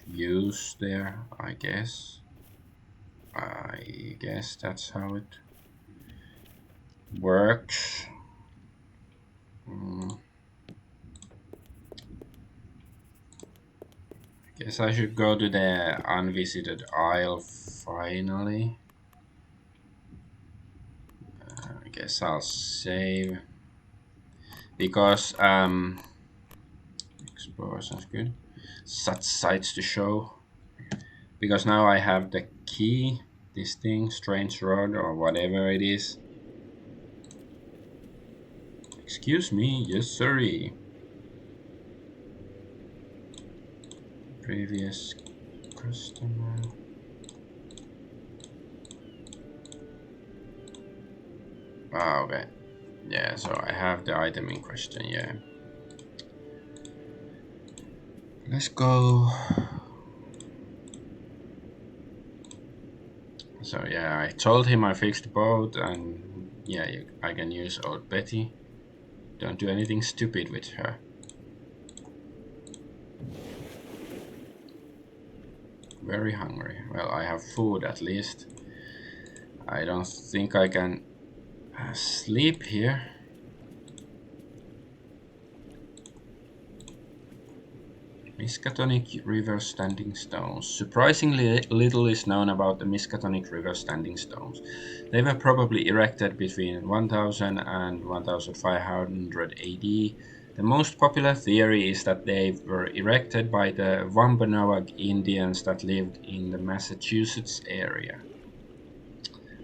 use there, I guess that's how it works. mm, Guess I should go to the unvisited isle finally. I guess I'll save because explore sounds good. Such sights to show because now I have the key. This thing, strange rod or whatever it is. Excuse me, yes sirree. Previous customer. Ah, okay. Yeah, so I have the item in question, yeah. Let's go. So yeah, I told him I fixed the boat and yeah, I can use old Betty. Don't do anything stupid with her. Very hungry. Well, I have food at least. I don't think I can sleep here. Miskatonic River Standing Stones. Surprisingly little is known about the Miskatonic River Standing Stones. They were probably erected between 1000 and 1500 AD. The most popular theory is that they were erected by the Wampanoag Indians that lived in the Massachusetts area.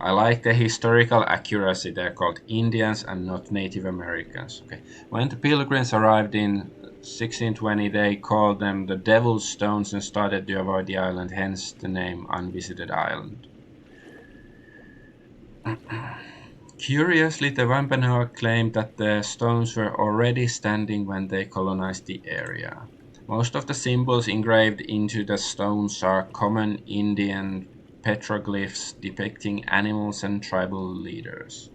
I like the historical accuracy. They're called Indians and not Native Americans. Okay. When the Pilgrims arrived in 1620, they called them the Devil's Stones and started to avoid the island, hence the name Unvisited Island. Curiously, the Wampanoag claimed that the stones were already standing when they colonized the area. Most of the symbols engraved into the stones are common Indian petroglyphs depicting animals and tribal leaders.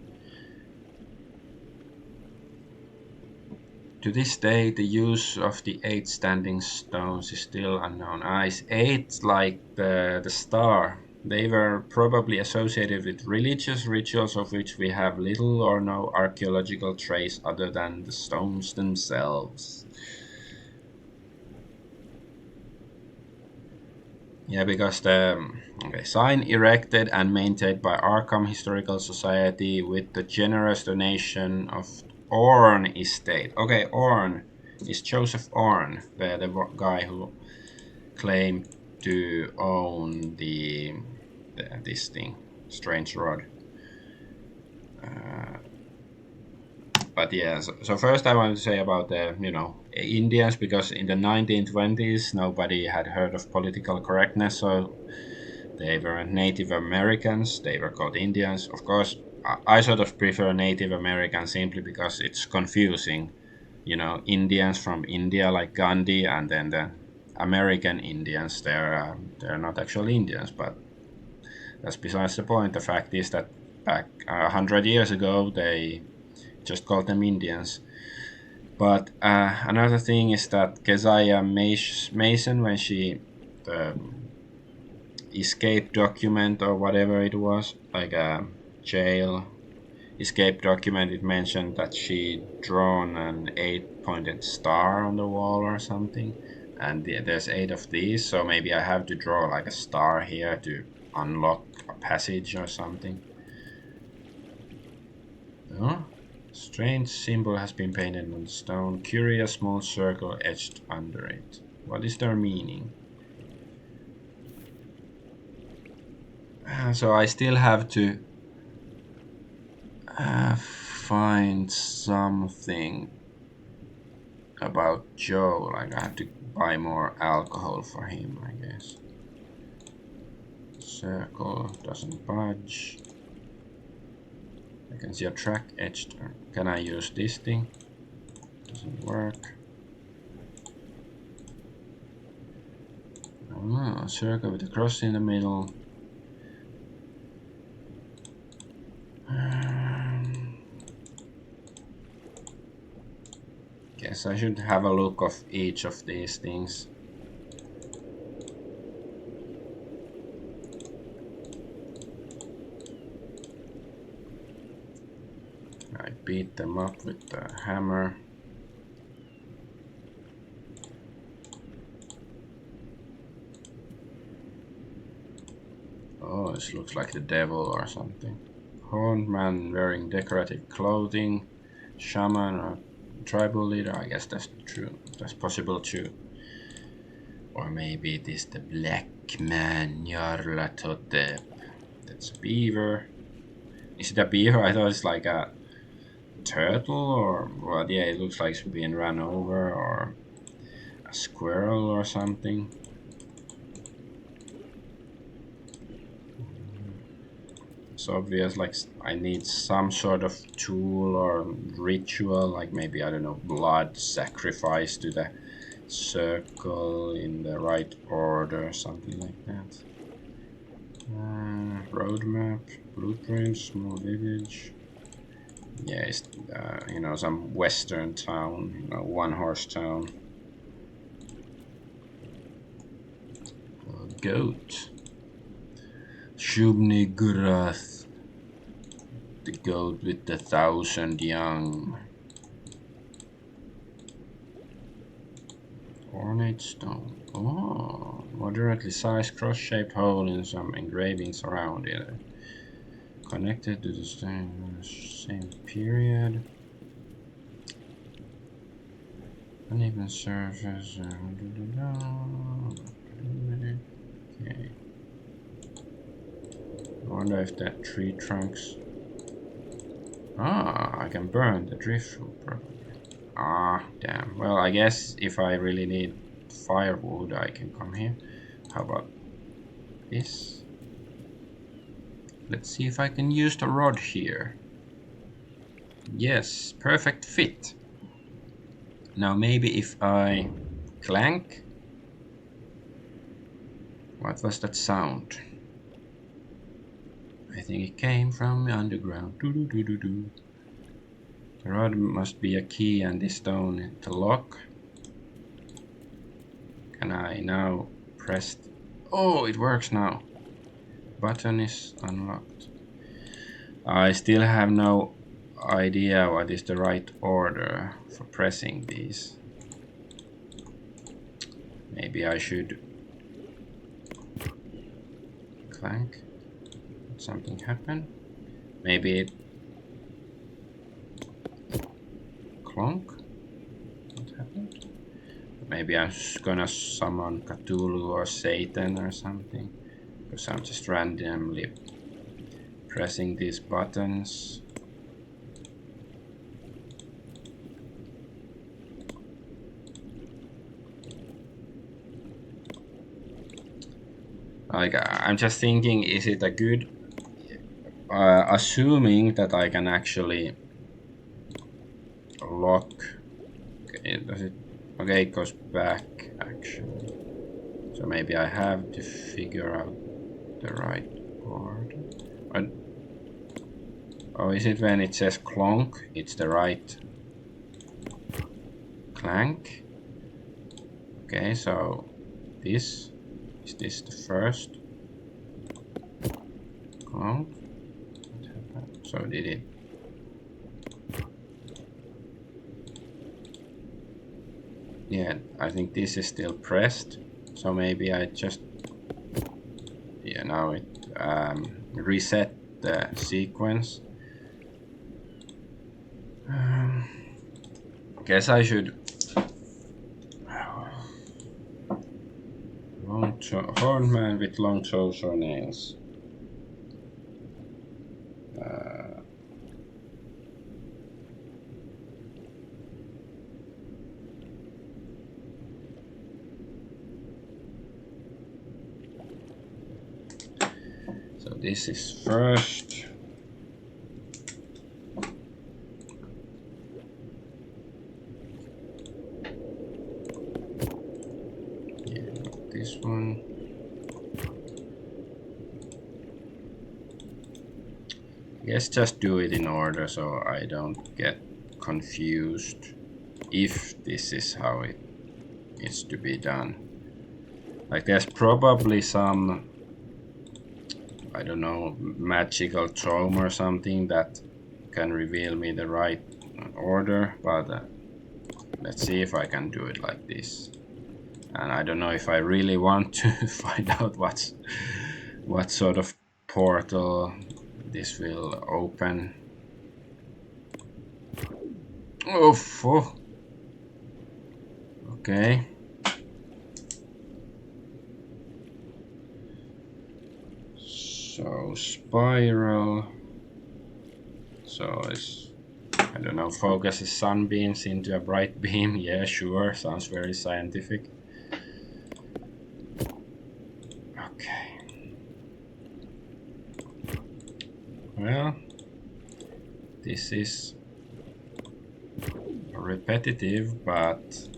To this day, the use of the 8 standing stones is still unknown. Is 8 like the star? They were probably associated with religious rituals of which we have little or no archaeological trace other than the stones themselves. Yeah, because the sign erected and maintained by Arkham Historical Society with the generous donation of Orne Estate. Okay, Orne is Joseph Orne, the guy who claimed to own this thing, Strange Rod. But yeah, so first I want to say about the Indians, because in the 1920s nobody had heard of political correctness, so they were Native Americans. They were called Indians. Of course, I sort of prefer Native American simply because it's confusing. Indians from India like Gandhi, and then the American Indians. They're not actually Indians, but that's besides the point. The fact is that back 100 years ago, they just called them Indians. But another thing is that Keziah Mason, when she the escape document or whatever it was, like a jail escape document, it mentioned that she drawn an 8-pointed star on the wall or something, and there's 8 of these, so maybe I have to draw like a star here to unlock a passage or something. Oh, strange symbol has been painted on the stone. Curious small circle etched under it. What is their meaning? So I still have to find something about Joe. Like I have to buy more alcohol for him, I guess. Circle doesn't budge. I can see a track etched. Can I use this thing? Doesn't work. A circle with a cross in the middle. Guess I should have a look of each of these things. I beat them up with the hammer. Oh, this looks like the devil or something. Horned man wearing decorative clothing. Shaman or tribal leader. I guess that's true. That's possible too. Or maybe it is the black man, Nyarlathotep. That's a beaver. Is it a beaver? I thought it's like a turtle or what? Yeah, it looks like it's being run over, or a squirrel or something. It's obvious, like I need some sort of tool or ritual, like maybe, I don't know, blood sacrifice to the circle in the right order, something like that. Roadmap, blueprints, small village. Yeah, it's some western town, one horse town. Goat. Shubni Gurath, the goat with the 1,000 young. Ornate stone. Oh, moderately sized cross-shaped hole in some engravings around it. Connected to the same period. Uneven surface. Okay. I wonder if that tree trunks. I can burn the driftwood probably. Damn. Well, I guess if I really need firewood, I can come here. How about this? Let's see if I can use the rod here. Yes, perfect fit. Now maybe if I clank. What was that sound? I think it came from underground. Doo-doo-doo-doo-doo. The rod must be a key and the stone to lock. Can I now press? Oh, it works now. Button is unlocked. I still have no idea what is the right order for pressing these. Maybe I should clank. Did something happen? Maybe it clunk. What happened? Maybe I'm gonna summon Cthulhu or Satan or something, because I'm just randomly pressing these buttons. Like, I'm just thinking, is it a good, assuming that I can actually lock. Okay, does it? Okay, it goes back actually. So maybe I have to figure out the right order. Oh, is it when it says clonk? It's the right clank. Okay, so this is this the first clonk? So did it? Yeah, I think this is still pressed. So maybe I just, yeah, now it reset the sequence. Guess I should. Horned man with long toes or nails. So this is first. Yeah, this one. I guess just do it in order so I don't get confused if this is how it is to be done. Like there's probably some, I don't know, magical tome or something that can reveal me the right order, but let's see if I can do it like this. And I don't know if I really want to find out what sort of portal this will open. Oh. Okay. So spiral. So it's I don't know, focuses sunbeams into a bright beam. Yeah, sure, sounds very scientific. Okay. Well, this is repetitive, but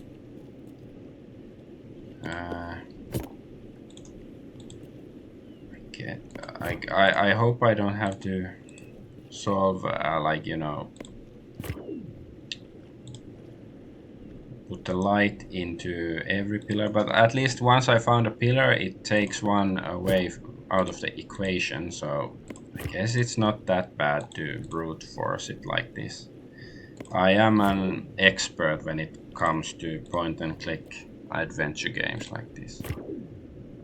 I hope I don't have to solve like, you know, put the light into every pillar, but at least once I found a pillar, it takes one away out of the equation, so I guess it's not that bad to brute force it like this. I am an expert when it comes to point and click adventure games like this.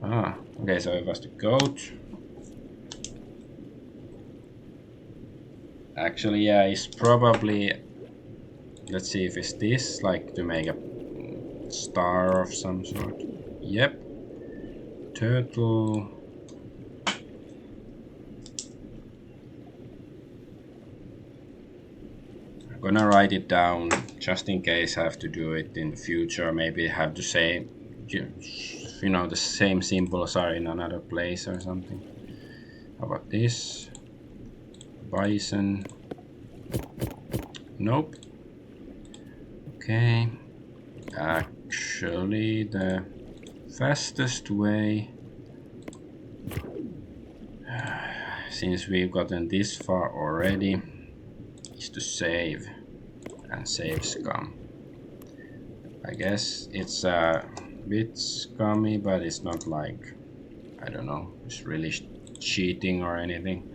Ah, okay, so it was the goat. Actually, yeah, it's probably, let's see if it's this, like to make a star of some sort. Yep. Turtle. I'm gonna write it down just in case I have to do it in the future. Maybe have to say, you know, the same symbols are in another place or something. How about this? Bison. Nope. Okay. Actually, the fastest way, since we've gotten this far already, is to save and save scum. I guess it's a bit scummy, but it's not like, I don't know, it's really cheating or anything.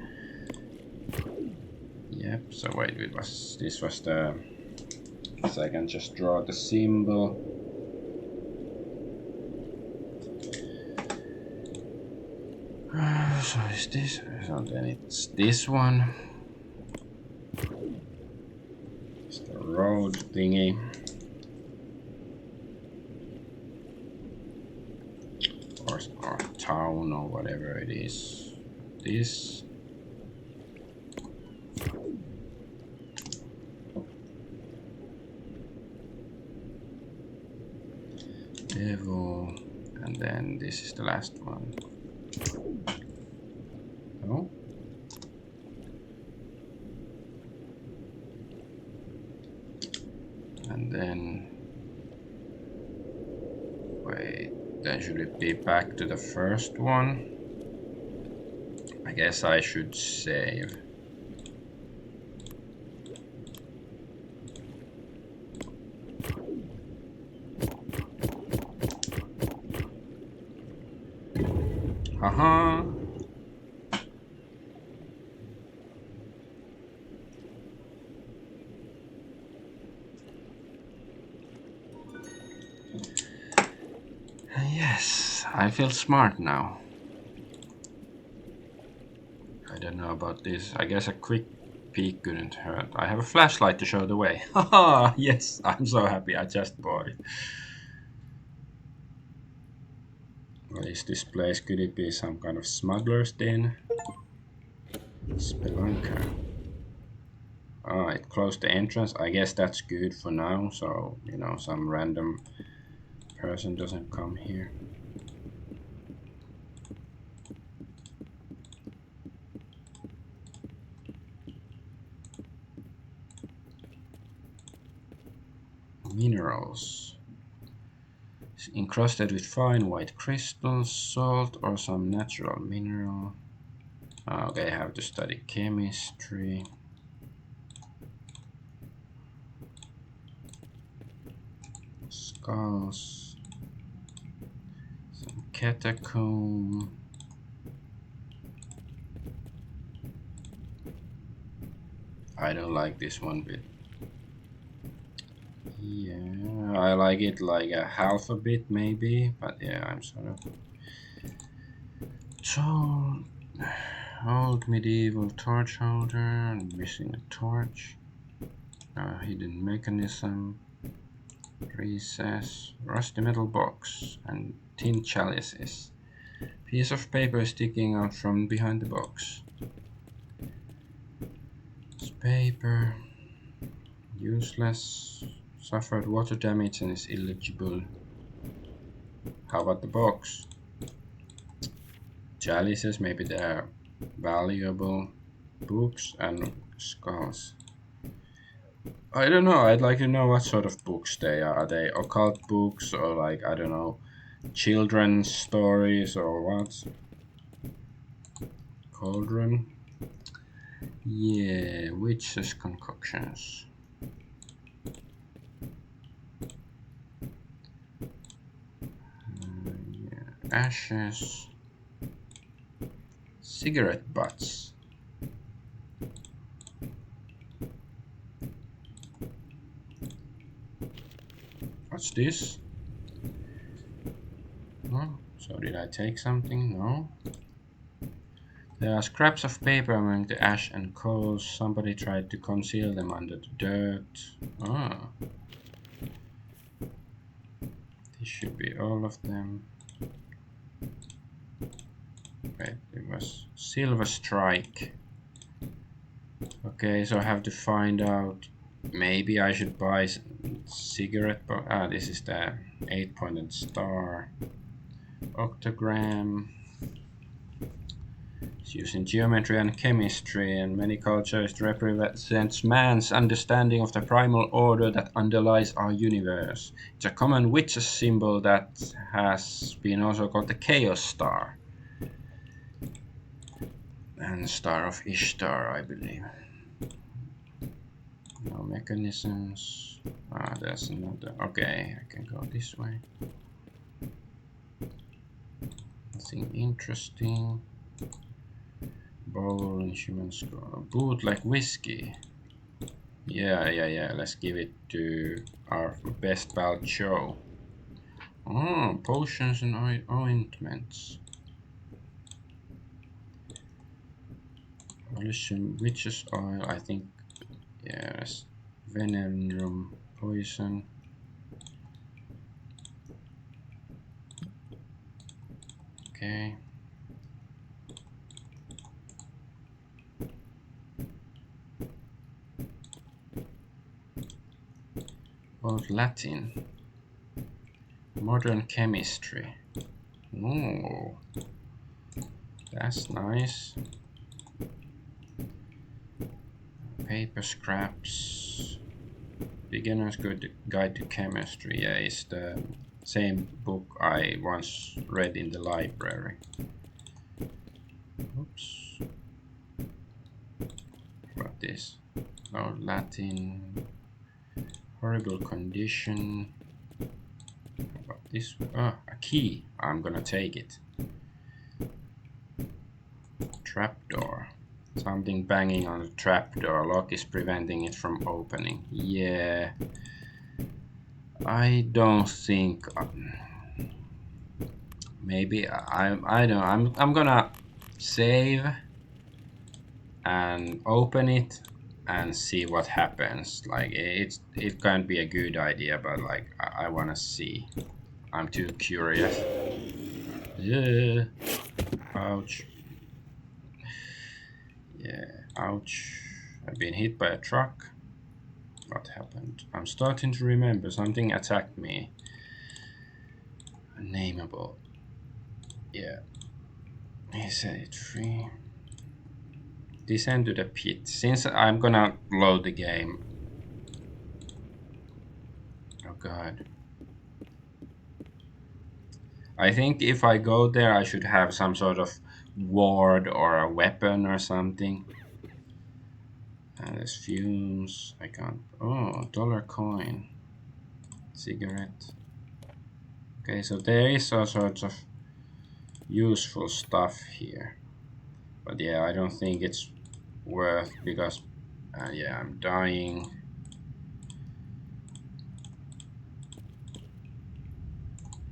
Yep, so wait, this was the, so I can just draw the symbol. So is this, so then it's this one. It's the road thingy. Or town or whatever it is. This. Devil. And then this is the last one. Oh. And then, wait, then should it be back to the first one? I guess I should save. Haha. Yes, I feel smart now. I don't know about this. I guess a quick peek couldn't hurt. I have a flashlight to show the way. Haha, yes, I'm so happy I just bought it. What is this place? Could it be some kind of smuggler's den? Spelunker. Ah, it closed the entrance. I guess that's good for now, so, you know, some random person doesn't come here. Minerals. It's encrusted with fine white crystals, salt, or some natural mineral. Okay, I have to study chemistry. Skulls. Some catacomb. I don't like this one bit. Yeah, I like it like a half a bit maybe, but yeah, I'm sort of. So, old medieval torch holder, and missing a torch. Hidden mechanism. Recess. Rusty metal box. And tin chalices. Piece of paper sticking out from behind the box. It's paper. Useless. Suffered water damage and is illegible. How about the box? Chalices, maybe they're valuable. Books and skulls. I don't know. I'd like to know what sort of books they are. Are they occult books or like, I don't know, children's stories or what? Cauldron. Yeah, witches' concoctions. Yeah. Ashes. Cigarette butts. What's this? Oh, so did I take something? No. There are scraps of paper among the ash and coals. Somebody tried to conceal them under the dirt. Ah. This should be all of them. Wait, it was Silver Strike. Okay, so I have to find out. Maybe I should buy cigarette. This is the 8-pointed star. Octagram. It's used in geometry and chemistry, and many cultures it represents man's understanding of the primal order that underlies our universe. It's a common witch's symbol that has been also called the Chaos Star. And Star of Ishtar, I believe. No mechanisms. There's another. Okay, I can go this way. Nothing interesting. Bowl and human skull. Boot like whiskey. Yeah. Let's give it to our best pal Joe. Oh, potions and ointments. Abolition witch's oil, I think. Yes. Venom, poison. Okay. Old Latin. Modern chemistry. Oh, that's nice. Paper scraps. Beginner's Guide to Chemistry. Yeah, it's the same book I once read in the library. Oops. What this? Oh, Latin. Horrible condition. How about this? Oh, a key. I'm gonna take it. Trapdoor. Something banging on the trapdoor. Lock is preventing it from opening. Yeah. I don't think. Maybe I don't. I'm gonna save and open it and see what happens. Like it can't be a good idea, but like I wanna see. I'm too curious. Yeah. Ouch. Yeah. Ouch. I've been hit by a truck. What happened? I'm starting to remember. Something attacked me. Unnameable. Yeah. He set it free. Descend to the pit. Since I'm gonna load the game. Oh god. I think if I go there I should have some sort of ward or a weapon or something. And there's fumes. I can't. Oh, dollar coin. Cigarette. Okay, so there is all sorts of useful stuff here. But yeah, I don't think it's worth because yeah, I'm dying.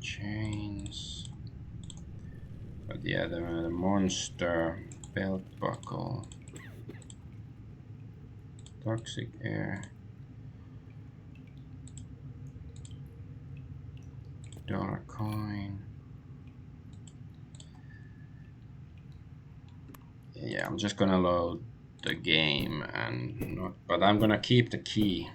Chains. But yeah, the monster belt buckle. Toxic air. Dollar coin. Yeah, I'm just gonna load the game and not, but I'm gonna keep the key.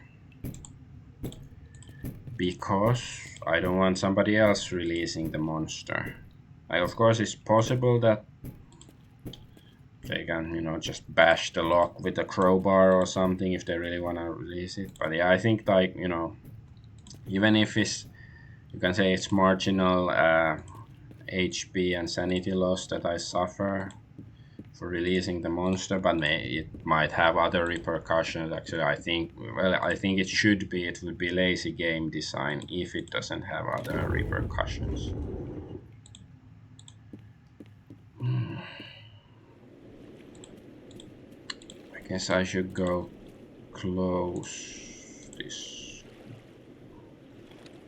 because I don't want somebody else releasing the monster. Of course, it's possible that they can, just bash the lock with a crowbar or something if they really want to release it. But yeah, I think like, even if you can say it's marginal HP and sanity loss that I suffer for releasing the monster, but it might have other repercussions. Actually, I think it would be lazy game design if it doesn't have other repercussions. I guess I should go close this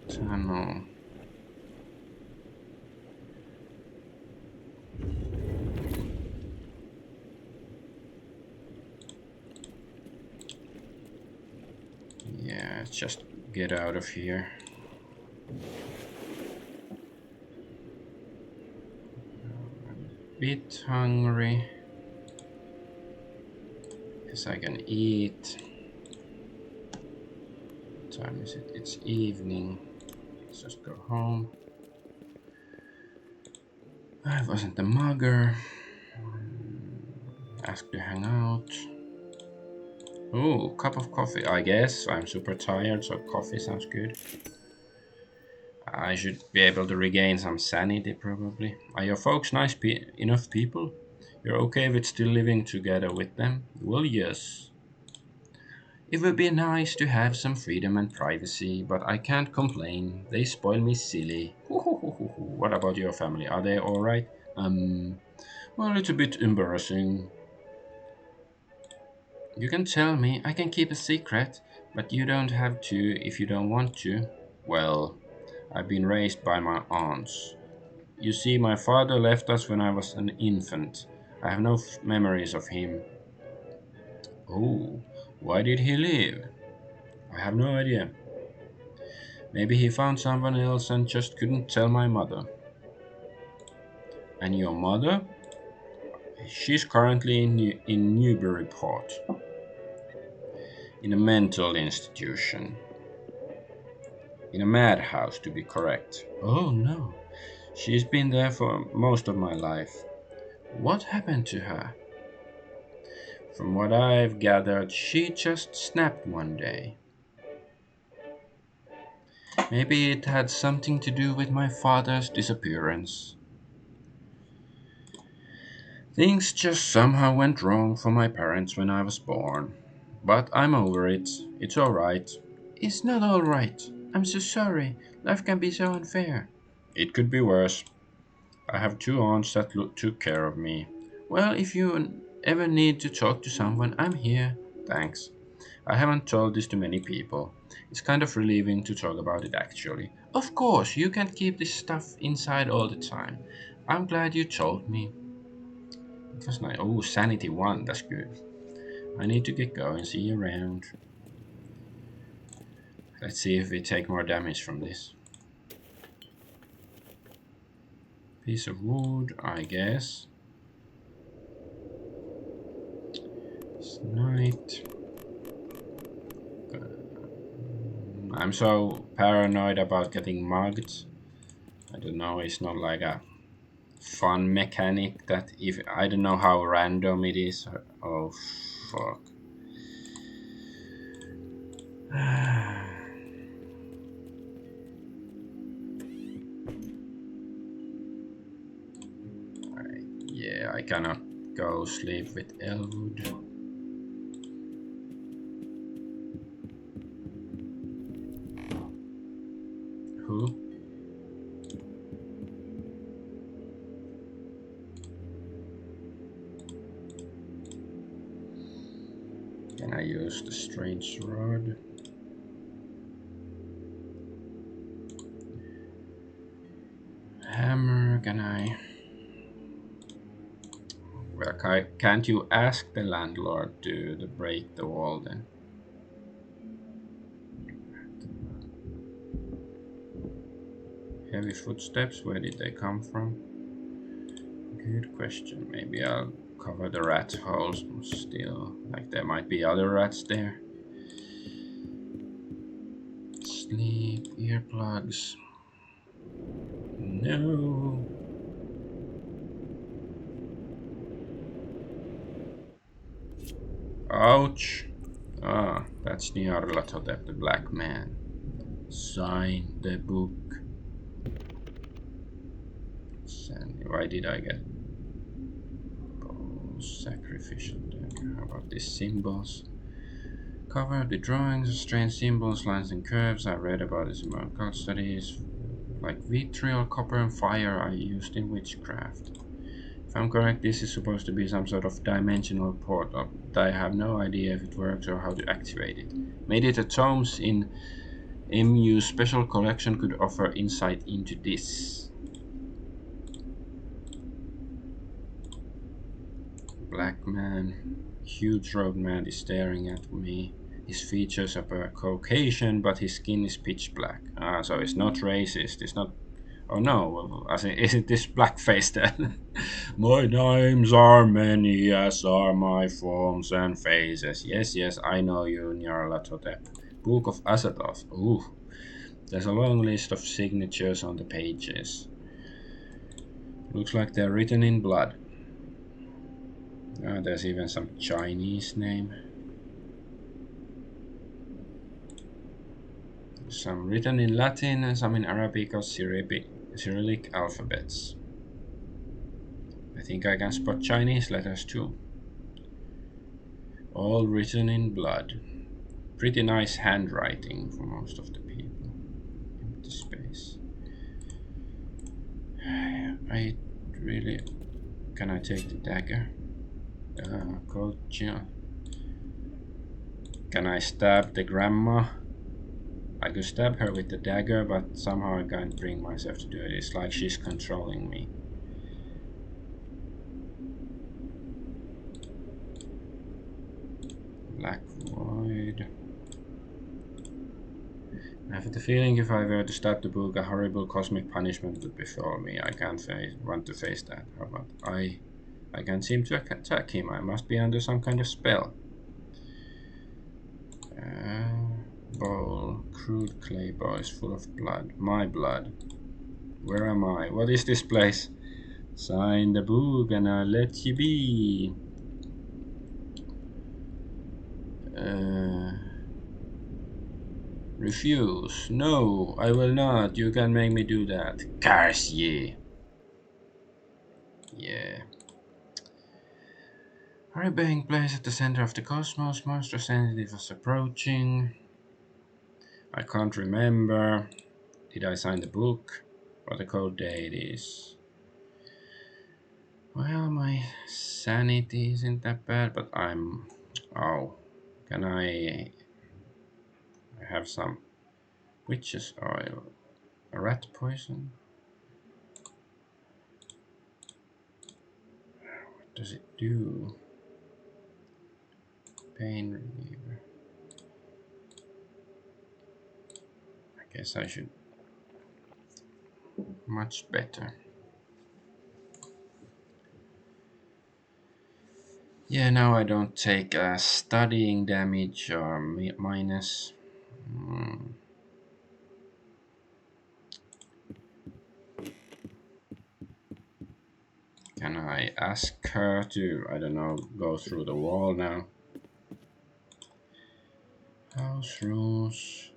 tunnel. Yeah, just get out of here. I'm a bit hungry. Guess I can eat. What time is it? It's evening. Let's just go home. I wasn't the mugger. Asked to hang out. Oh, cup of coffee. I guess I'm super tired, so coffee sounds good. I should be able to regain some sanity, probably. Are your folks nice enough people? You're okay with still living together with them? Well, yes. It would be nice to have some freedom and privacy, but I can't complain. They spoil me silly. What about your family? Are they alright? Well, it's a bit embarrassing. You can tell me, I can keep a secret, but you don't have to if you don't want to. Well, I've been raised by my aunts. You see, my father left us when I was an infant. I have no memories of him. Oh, why did he leave? I have no idea. Maybe he found someone else and just couldn't tell my mother. And your mother? She's currently in Newburyport, in a mental institution. In a madhouse, to be correct. Oh no. She's been there for most of my life. What happened to her? From what I've gathered, she just snapped one day. Maybe it had something to do with my father's disappearance. Things just somehow went wrong for my parents when I was born. But I'm over it. It's alright. It's not alright. I'm so sorry. Life can be so unfair. It could be worse. I have two aunts that took care of me. Well, if you ever need to talk to someone, I'm here. Thanks. I haven't told this to many people. It's kind of relieving to talk about it actually. Of course, you can't keep this stuff inside all the time. I'm glad you told me. It was nice. Oh, sanity 1, that's good. I need to get going, see you around. Let's see if we take more damage from this. Piece of wood, I guess. It's night. I'm so paranoid about getting mugged. I don't know, it's not like a fun mechanic that if I don't know how random it is. Oh fuck. Yeah, I cannot go sleep with Elwood. Who? Can I use the strange rod? Hammer, can I? Well, can't you ask the landlord to break the wall then? Heavy footsteps, where did they come from? Good question. Maybe I'll cover the rat holes still. Like there might be other rats there. It's Sleep, earplugs. No. Ouch. Ah, that's Nyarlathotep, the black man. Sign the book. Why did I get sacrificial dagger? How about these symbols? Cover the drawings of strange symbols, lines, and curves. I read about this in my occult studies, like vitriol, copper, and fire are used in witchcraft. If I'm correct, this is supposed to be some sort of dimensional portal, but I have no idea if it works or how to activate it. Maybe the tomes in MU's special collection could offer insight into this. Black man, huge robed man is staring at me. His features are Caucasian, but his skin is pitch black. So it's not racist. It's not. Oh no! Isn't this blackface then? My names are many, as are my forms and faces. Yes, yes, I know you, Nyarlathotep. Book of Azathoth. Ooh, there's a long list of signatures on the pages. Looks like they're written in blood. There's even some Chinese name. Some written in Latin and some in Arabic or Cyrillic alphabets. I think I can spot Chinese letters too. All written in blood. Pretty nice handwriting for most of the people. Empty space. I really... Can I take the dagger? Gotcha. Can I stab the grandma? I could stab her with the dagger, but somehow I can't bring myself to do it. It's like she's controlling me. Black void. I have the feeling if I were to stab the book, a horrible cosmic punishment would befall me. I can't want to face that. How about I can't seem to attack him. I must be under some kind of spell. Bowl. Crude clay bowl full of blood. My blood. Where am I? What is this place? Sign the book and I'll let you be. Refuse. No, I will not. You can make me do that. Curse ye. Yeah. Are being placed at the center of the cosmos? Monstrous entity was approaching. I can't remember. Did I sign the book? What the code date is? Well, my sanity isn't that bad, but I'm... Oh, can I have some witch's oil? A rat poison? What does it do? Pain reliever. I guess I should... Much better. Yeah, now I don't take studying damage or minus. Can I ask her to, I don't know, go through the wall now? House rules.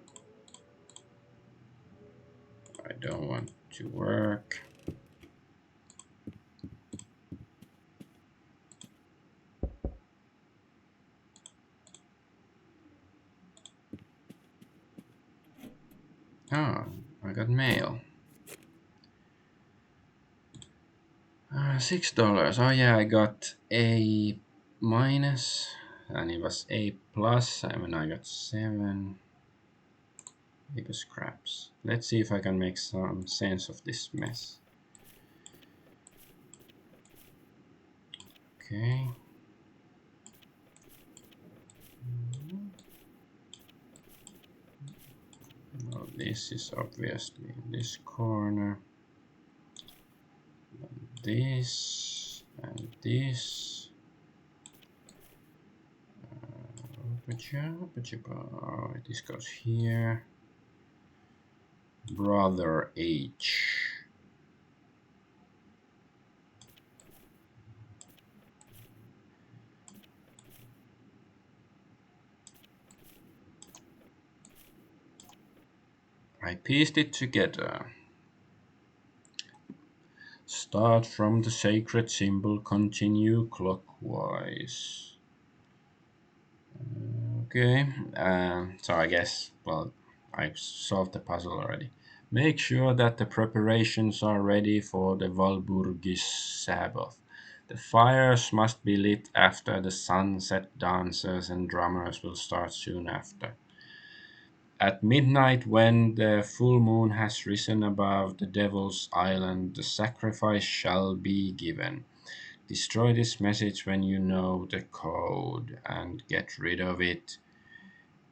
I don't want to work. Ah, I got mail. $6. Oh yeah, I got A minus, and it was A plus, and I got 7. Paper scraps. Let's see if I can make some sense of this mess. Okay. Well, this is obviously in this corner. This and this. This goes here. Brother H. I pieced it together. Start from the sacred symbol, continue clockwise. Okay, so I guess, well, I've solved the puzzle already. Make sure that the preparations are ready for the Walpurgis Sabbath. The fires must be lit after the sunset. Dancers and drummers will start soon after. At midnight, when the full moon has risen above the Devil's Island, the sacrifice shall be given. Destroy this message when you know the code and get rid of it.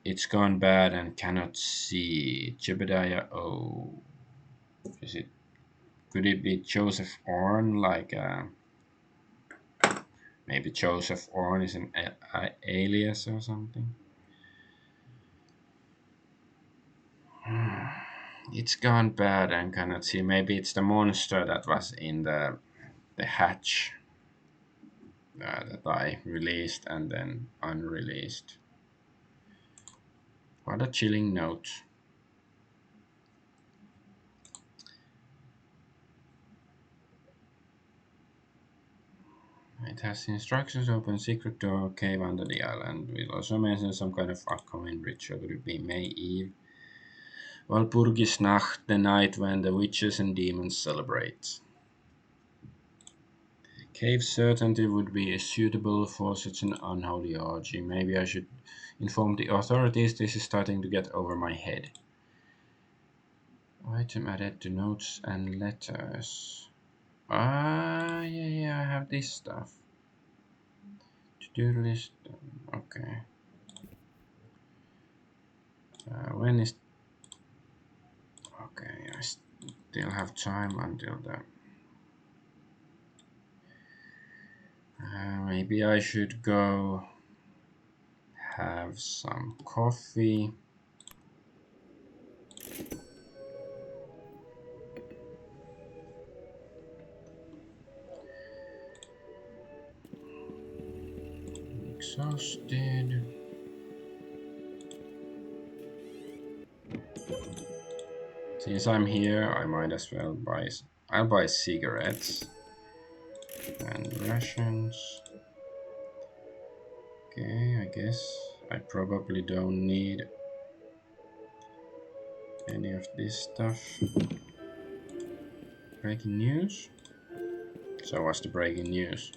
It's gone bad and cannot see. Jebediah O. Is it? Could it be Joseph Orn? Like maybe Joseph Orn is an alias or something. It's gone bad and cannot see. Maybe it's the monster that was in the hatch that I released and then unreleased. What a chilling note. It has instructions to open secret door cave under the island. It also mentions some kind of upcoming ritual. Could it be May Eve? Walpurgisnacht, the night when the witches and demons celebrate. Cave certainty would be suitable for such an unholy orgy. Maybe I should inform the authorities. This is starting to get over my head. Item added to notes and letters. Yeah, I have this stuff. To-do list. Okay. When is... Okay, I still have time until then. Maybe I should go have some coffee. Exhausted. Since I'm here, I might as well buy. I'll buy cigarettes and rations. Okay, I guess I probably don't need any of this stuff. Breaking news? So what's the breaking news?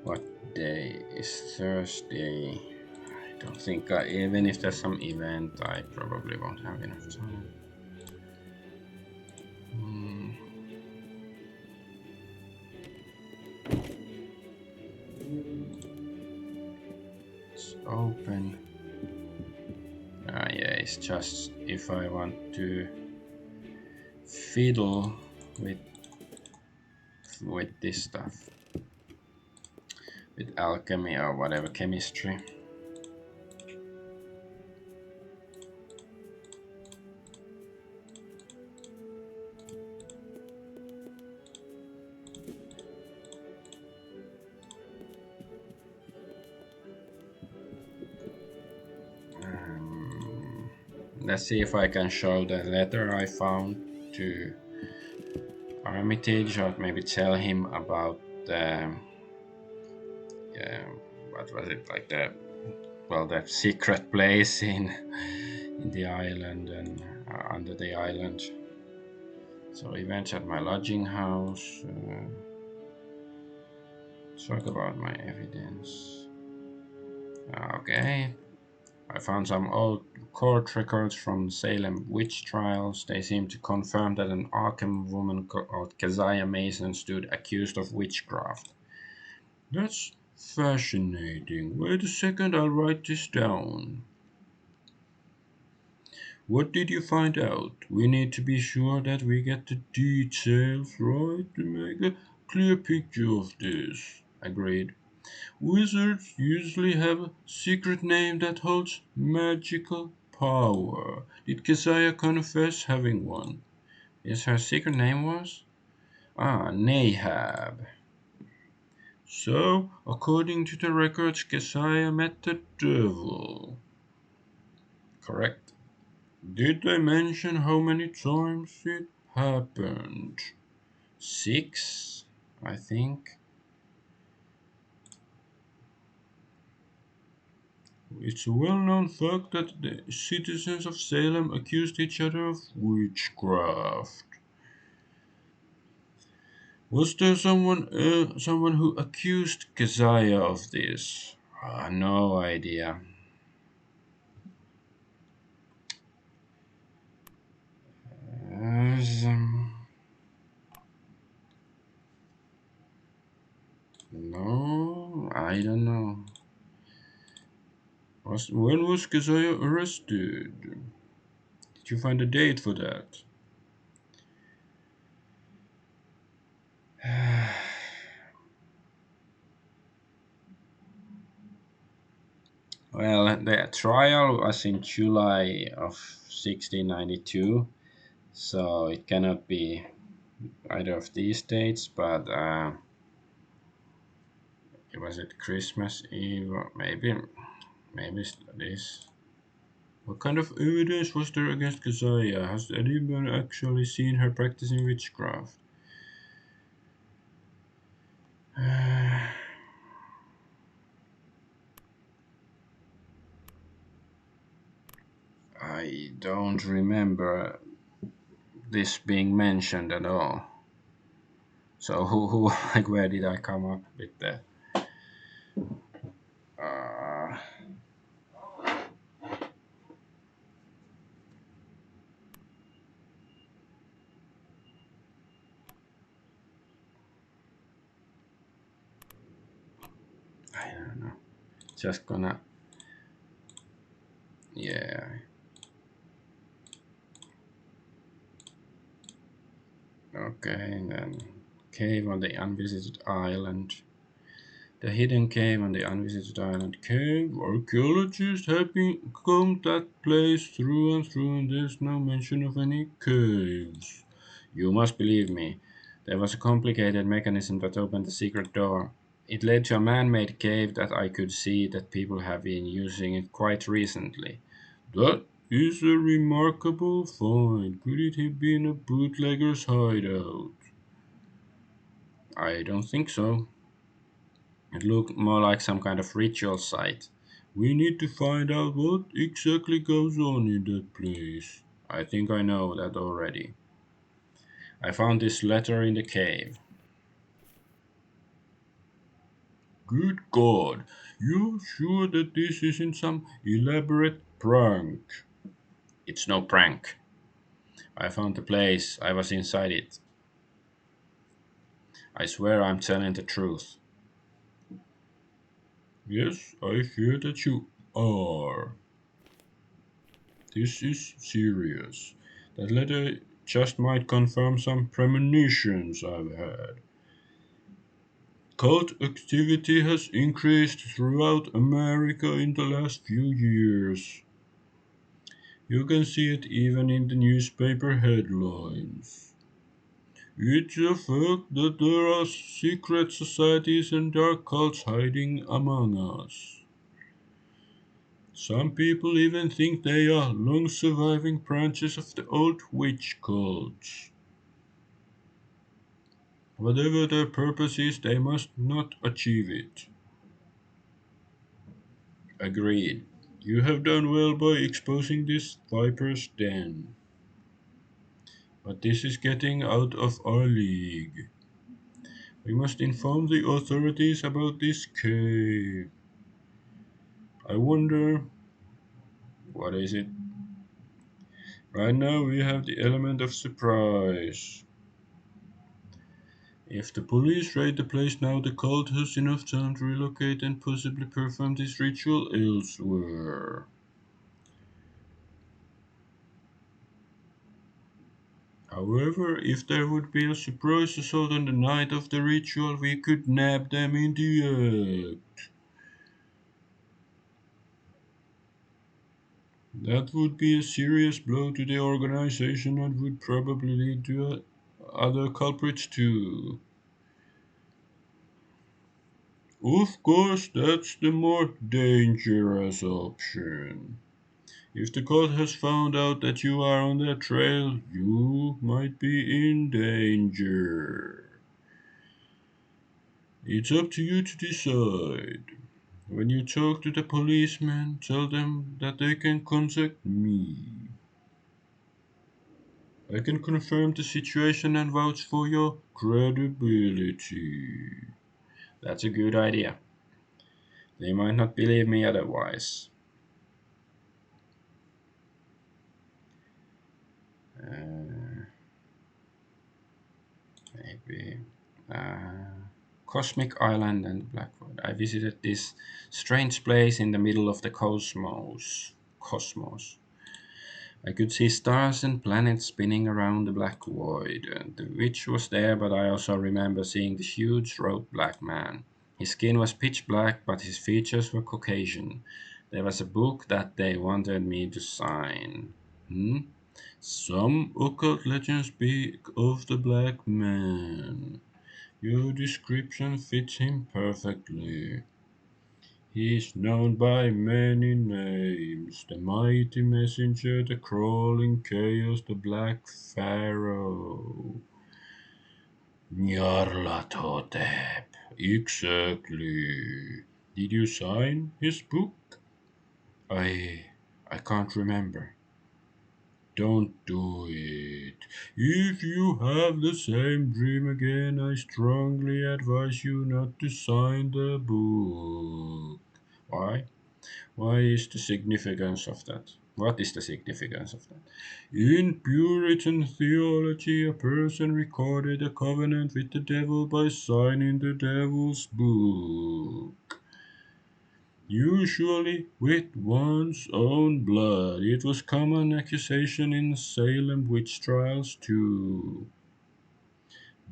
What day is Thursday? I don't think even if there's some event, I probably won't have enough time. It's open. Yeah, it's just if I want to fiddle with this stuff, with alchemy or whatever, chemistry. Let's see if I can show the letter I found to Armitage, or maybe tell him about the what was it, like the secret place in the island and under the island. So events at my lodging house. Talk about my evidence. Okay. I found some old court records from Salem witch trials. They seem to confirm that an Arkham woman called Keziah Mason stood accused of witchcraft. That's fascinating. Wait a second, I'll write this down. What did you find out? We need to be sure that we get the details right to make a clear picture of this. Agreed. Wizards usually have a secret name that holds magical power. Did Keziah confess having one? Yes, her secret name was? Nahab. So, according to the records, Keziah met the devil. Correct. Did they mention how many times it happened? Six, I think. It's a well-known fact that the citizens of Salem accused each other of witchcraft. Was there someone who accused Keziah of this? No idea. No, I don't know. When was Keziah arrested? Did you find a date for that? Well, the trial was in July of 1692, so it cannot be either of these dates, but was it Christmas Eve? Or maybe it's this. What kind of evidence was there against Keziah? Has anyone actually seen her practicing witchcraft? I don't remember this being mentioned at all. So who like where did I come up with that? Uh, I don't know. Just gonna yeah. Okay, and then cave on the unvisited island. The hidden cave on the unvisited island. Cave archaeologists have been combed that place through and through, and there's no mention of any caves. You must believe me. There was a complicated mechanism that opened the secret door. It led to a man-made cave that I could see that people have been using it quite recently. That is a remarkable find. Could it have been a bootlegger's hideout? I don't think so. It looked more like some kind of ritual site. We need to find out what exactly goes on in that place. I think I know that already. I found this letter in the cave. Good God, you're sure that this isn't some elaborate prank? It's no prank. I found the place. I was inside it. I swear I'm telling the truth. Yes, I fear that you are. This is serious. That letter just might confirm some premonitions I've had. Cult activity has increased throughout America in the last few years. You can see it even in the newspaper headlines. It's a fact that there are secret societies and dark cults hiding among us. Some people even think they are long surviving branches of the old witch cults. Whatever their purpose is, they must not achieve it. Agreed. You have done well by exposing this viper's den. But this is getting out of our league. We must inform the authorities about this cave. I wonder, what is it? Right now we have the element of surprise. If the police raid the place now, the cult has enough time to relocate and possibly perform this ritual elsewhere. However, if there would be a surprise assault on the night of the ritual, we could nab them in the act. That would be a serious blow to the organization and would probably lead to other culprits too. Of course, that's the more dangerous option. If the cult has found out that you are on their trail, you might be in danger. It's up to you to decide. When you talk to the policeman, tell them that they can contact me. I can confirm the situation and vouch for your credibility. That's a good idea. They might not believe me otherwise. Uh, maybe. Uh, Cosmic Island and Blackwood. I visited this strange place in the middle of the cosmos. Cosmos. I could see stars and planets spinning around the black void. The witch was there, but I also remember seeing this huge robed black man. His skin was pitch black, but his features were Caucasian. There was a book that they wanted me to sign. Hmm? Some occult legends speak of the black man. Your description fits him perfectly. He is known by many names: the mighty messenger, the crawling chaos, the black pharaoh. Nyarlathotep. Exactly. Did you sign his book? I I can't remember. Don't do it. If you have the same dream again, I strongly advise you not to sign the book. Why? Why is the significance of that? What is the significance of that? In Puritan theology, a person recorded a covenant with the devil by signing the devil's book, usually with one's own blood. It was common accusation in Salem witch trials too.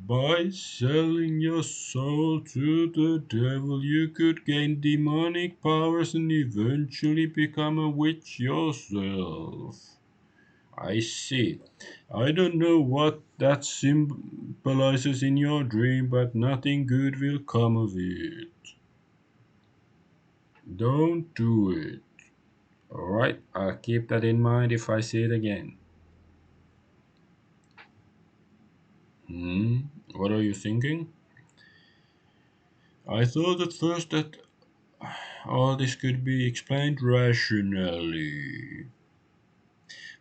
By selling your soul to the devil, you could gain demonic powers and eventually become a witch yourself. I see. I don't know what that symbolizes in your dream, but nothing good will come of it. Don't do it. Alright, I'll keep that in mind if I see it again. Hmm? What are you thinking? I thought at first that all this could be explained rationally,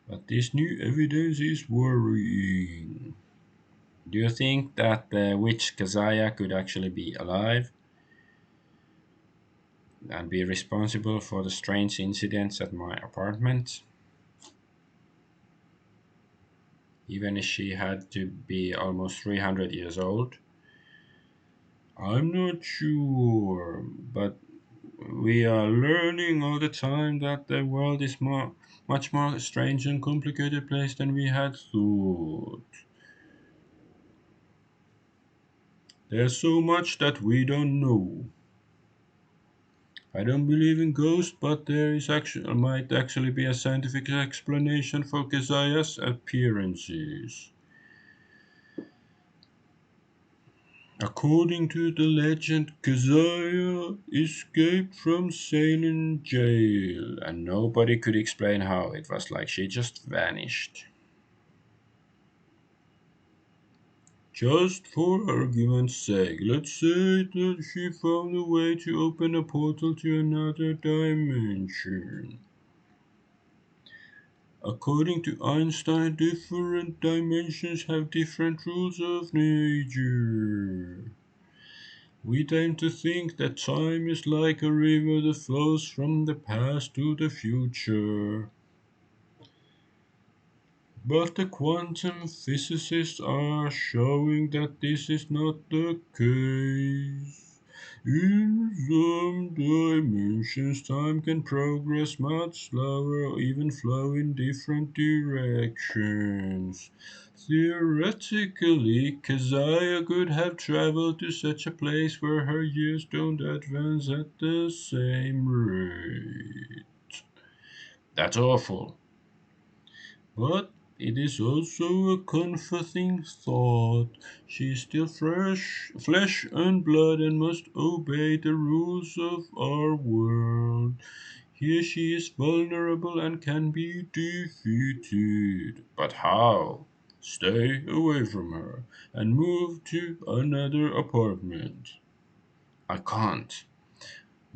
but this new evidence is worrying. Do you think that the witch Kazaya could actually be alive and be responsible for the strange incidents at my apartment? Even if she had to be almost 300 years old? I'm not sure, but we are learning all the time that the world is much more strange and complicated place than we had thought. There's so much that we don't know. I don't believe in ghosts, but there is actually might actually be a scientific explanation for Keziah's appearances. According to the legend, Keziah escaped from Salem jail, and nobody could explain how. It was like she just vanished. Just for argument's sake, let's say that she found a way to open a portal to another dimension. According to Einstein, different dimensions have different rules of nature. We tend to think that time is like a river that flows from the past to the future. But the quantum physicists are showing that this is not the case. In some dimensions, time can progress much slower or even flow in different directions. Theoretically, Keziah could have traveled to such a place where her years don't advance at the same rate. That's awful. But it is also a comforting thought. She is still flesh and blood, and must obey the rules of our world. Here she is vulnerable and can be defeated. But how? Stay away from her and move to another apartment. I can't.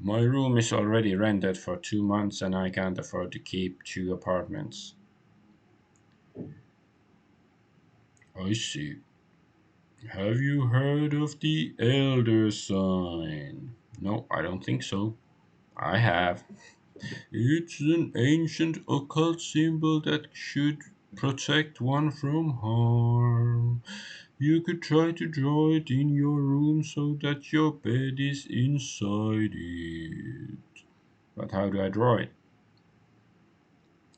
My room is already rented for 2 months and I can't afford to keep two apartments. I see. Have you heard of the Elder Sign? No, I don't think so. I have. It's an ancient occult symbol that should protect one from harm. You could try to draw it in your room so that your bed is inside it. But how do I draw it?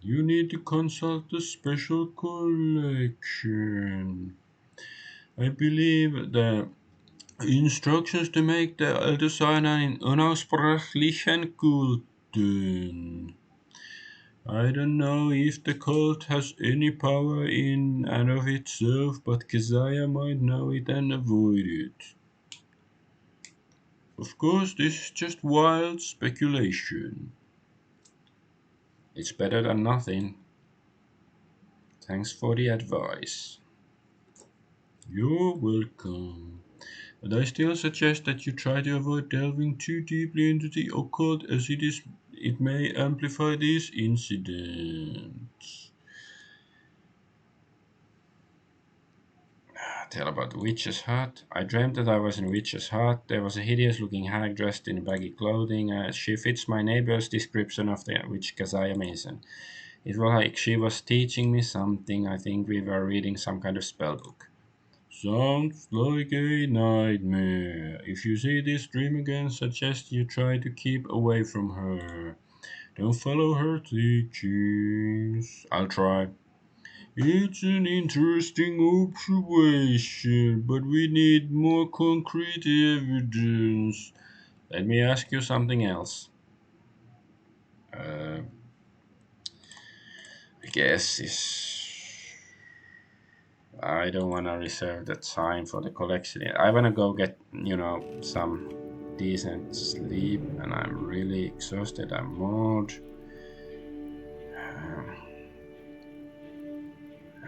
You need to consult the special collection. I believe the instructions to make the Elder Sign in unaussprechlichen Kulten. I don't know if the cult has any power in and of itself, but Keziah might know it and avoid it. Of course, this is just wild speculation. It's better than nothing. Thanks for the advice. You're welcome. But I still suggest that you try to avoid delving too deeply into the occult, as it may amplify these incidents. Tell about the witch's hut. I dreamt that I was in a witch's hut. There was a hideous looking hag dressed in baggy clothing. She fits my neighbor's description of the witch Keziah Mason. It was like she was teaching me something. I think we were reading some kind of spell book. Sounds like a nightmare. If you see this dream again, suggest you try to keep away from her. Don't follow her teachings. I'll try. It's an interesting observation, but we need more concrete evidence. Let me ask you something else. Uh, I guess I don't want to reserve the time for the collection. I want to go get, some decent sleep, and I'm really exhausted. I'm bored.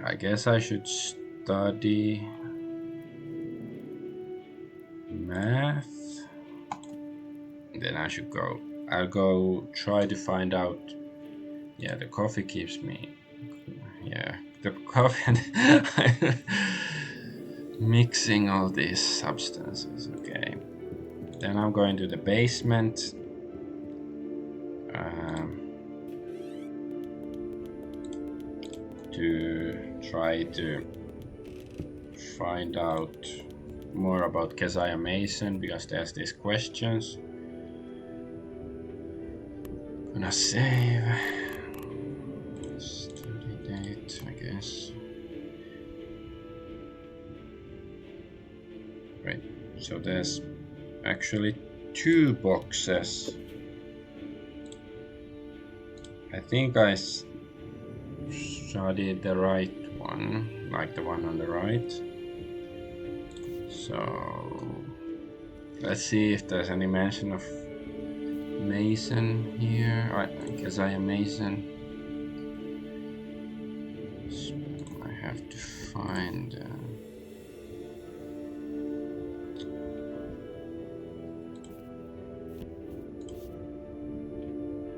I guess I should study math. Then I should go. I'll go try to find out. Yeah, the coffee keeps me. Yeah, the coffee. Mixing all these substances. Okay. Then I'm going to the basement. To try to find out more about Keziah Mason, because there's these questions. Gonna save. Study date, I guess. Right, so there's actually 2 boxes. I think I studied the right one, like the one on the right. So let's see if there's any mention of Mason here. Keziah Mason. So I have to find.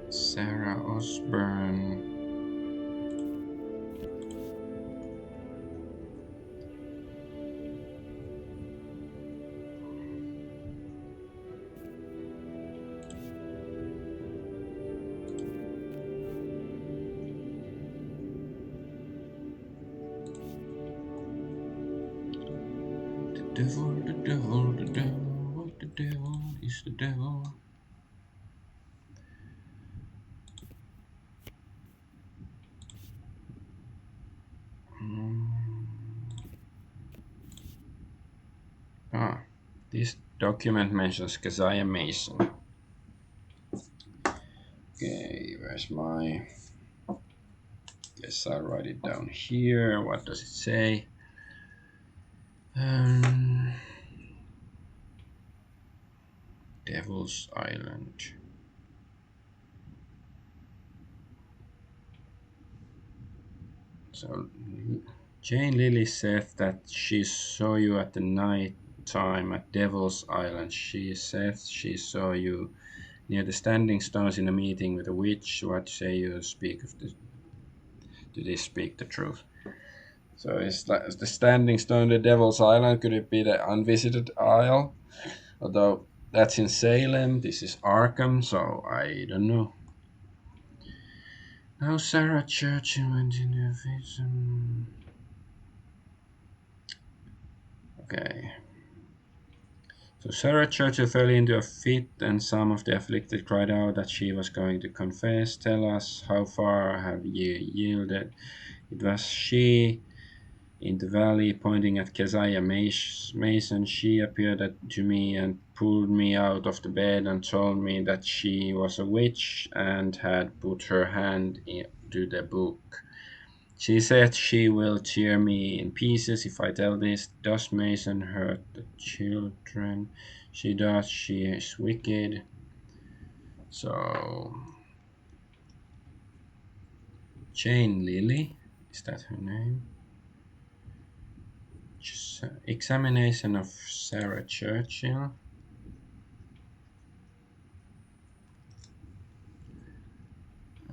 Sarah Osborne. The devil, what the devil, is the devil. Hmm. Ah, this document mentions Keziah Mason. Okay, where's my... Guess I'll write it down here. What does it say? Um, Devil's Island. So Jane Lilly said that she saw you at the night time at Devil's Island. She said she saw you near the standing stones in a meeting with a witch. What say you speak of the... Do they speak the truth? So is the standing stone the Devil's Island? Could it be the unvisited isle? Although that's in Salem, this is Arkham, so I don't know. Now Sarah Churchill went in the vision. Okay. So Sarah Churchill fell into a fit, and some of the afflicted cried out that she was going to confess. Tell us, how far have you yielded? It was she in the valley, pointing at Keziah Mason. She appeared to me and pulled me out of the bed and told me that she was a witch and had put her hand into the book. She said she will tear me in pieces if I tell this. Does Mason hurt the children? She does. She is wicked. So, Jane Lilly, is that her name? Examination of Sarah Churchill.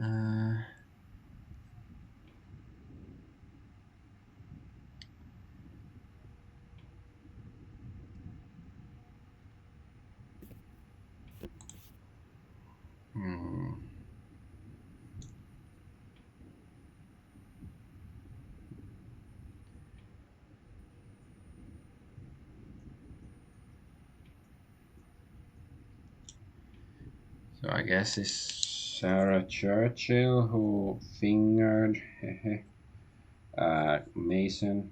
Uh, hmm. So I guess it's Sarah Churchill who fingered Mason.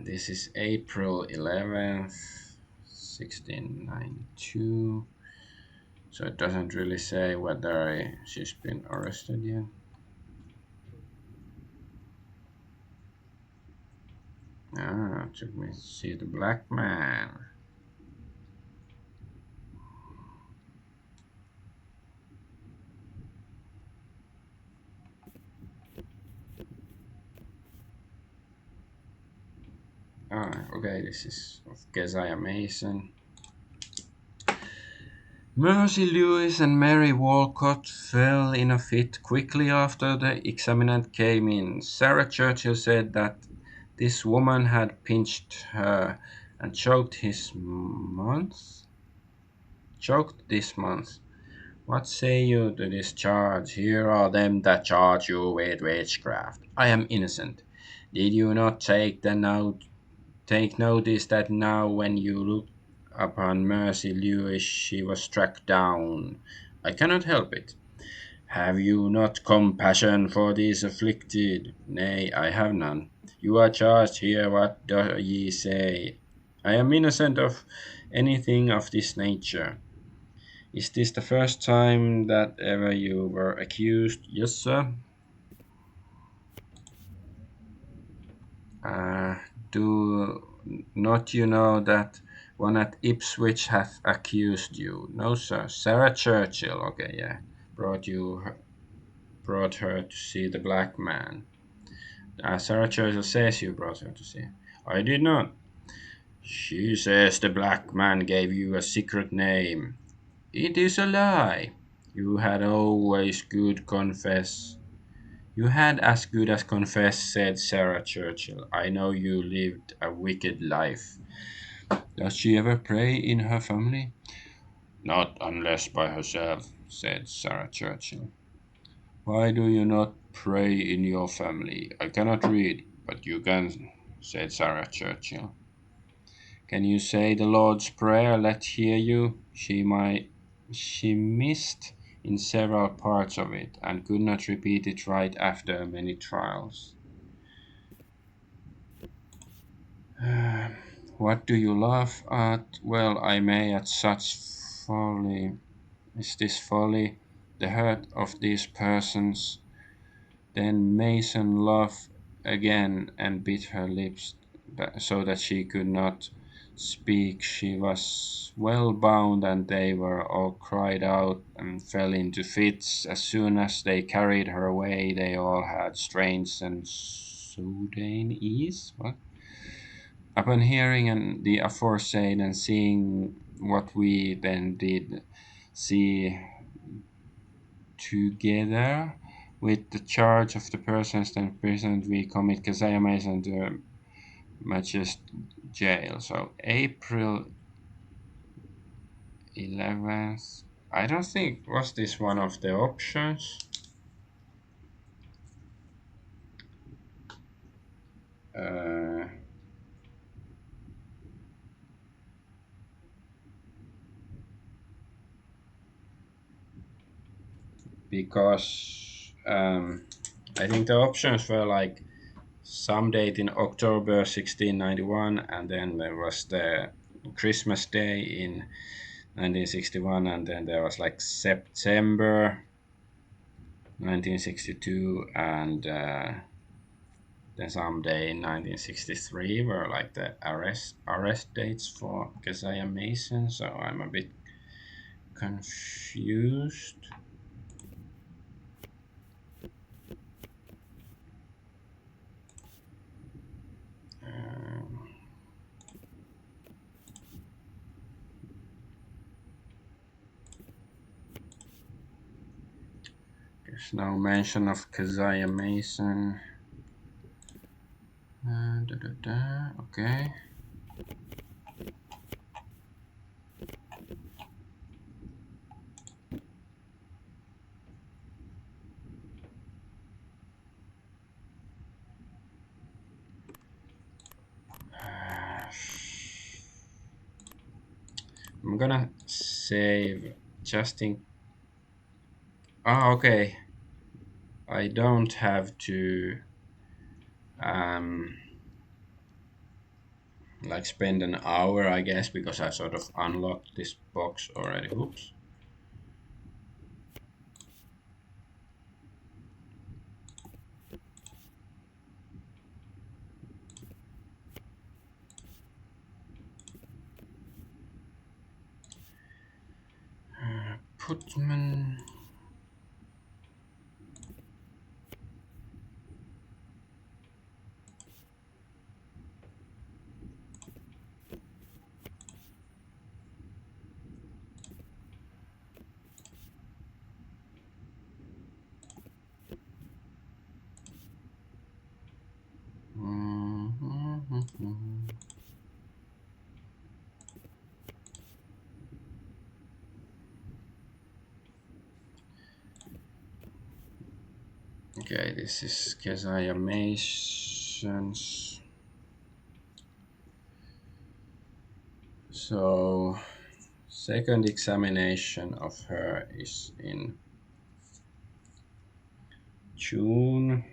This is April 11th, 1692. So it doesn't really say whether she's been arrested yet. Ah, took me to see the black man. Ah, okay, this is of Keziah Mason. Mercy Lewis and Mary Walcott fell in a fit quickly after the examinant came in. Sarah Churchill said that this woman had pinched her and choked this month. What say you to this charge? Here are them that charge you with witchcraft. I am innocent. Did you not take notice that now when you look upon Mercy Lewis she was struck down? I cannot help it. Have you not compassion for these afflicted? Nay, I have none. You are charged here, what do ye say? I am innocent of anything of this nature. Is this the first time that ever you were accused? Yes, sir. Uh, do not you know that one at Ipswich hath accused you? No, sir. Sarah Churchill. Okay, yeah. Brought you brought her to see the black man. Sarah Churchill says you brought her to see. I did not. She says the black man gave you a secret name. It is a lie. You had always good confess. You had as good as confessed, said Sarah Churchill. I know you lived a wicked life. Does she ever pray in her family? Not unless by herself, said Sarah Churchill. Why do you not pray in your family? I cannot read, but you can, said Sarah Churchill. Can you say the Lord's Prayer? Let's hear you. She missed in several parts of it and could not repeat it right after many trials. What do you laugh at? Well, I may at such folly. Is this folly? The hurt of these persons. Then Mason laughed again and bit her lips so that she could not speak. She was well bound, and they were all cried out and fell into fits. As soon as they carried her away, they all had strange and soothing ease. What? Upon hearing the aforesaid and seeing what we then did see together with the charge of the persons then present, we commit Keziah Mason to Manchester jail. So April 11th. I don't think was this one of the options. Uh, because I think the options were like some date in October 1691, and then there was the Christmas Day in 1961, and then there was like September 1962, and then some day in 1963 were like the arrest dates for Keziah Mason. So I'm a bit confused. Um, there's no mention of Keziah Mason. Okay. I'm gonna save just in. Oh, okay. I don't have to um, like spend an hour, I guess, because I sort of unlocked this box already. Oops. Putman. Okay, this is Keziah Mason's. So, second examination of her is in June.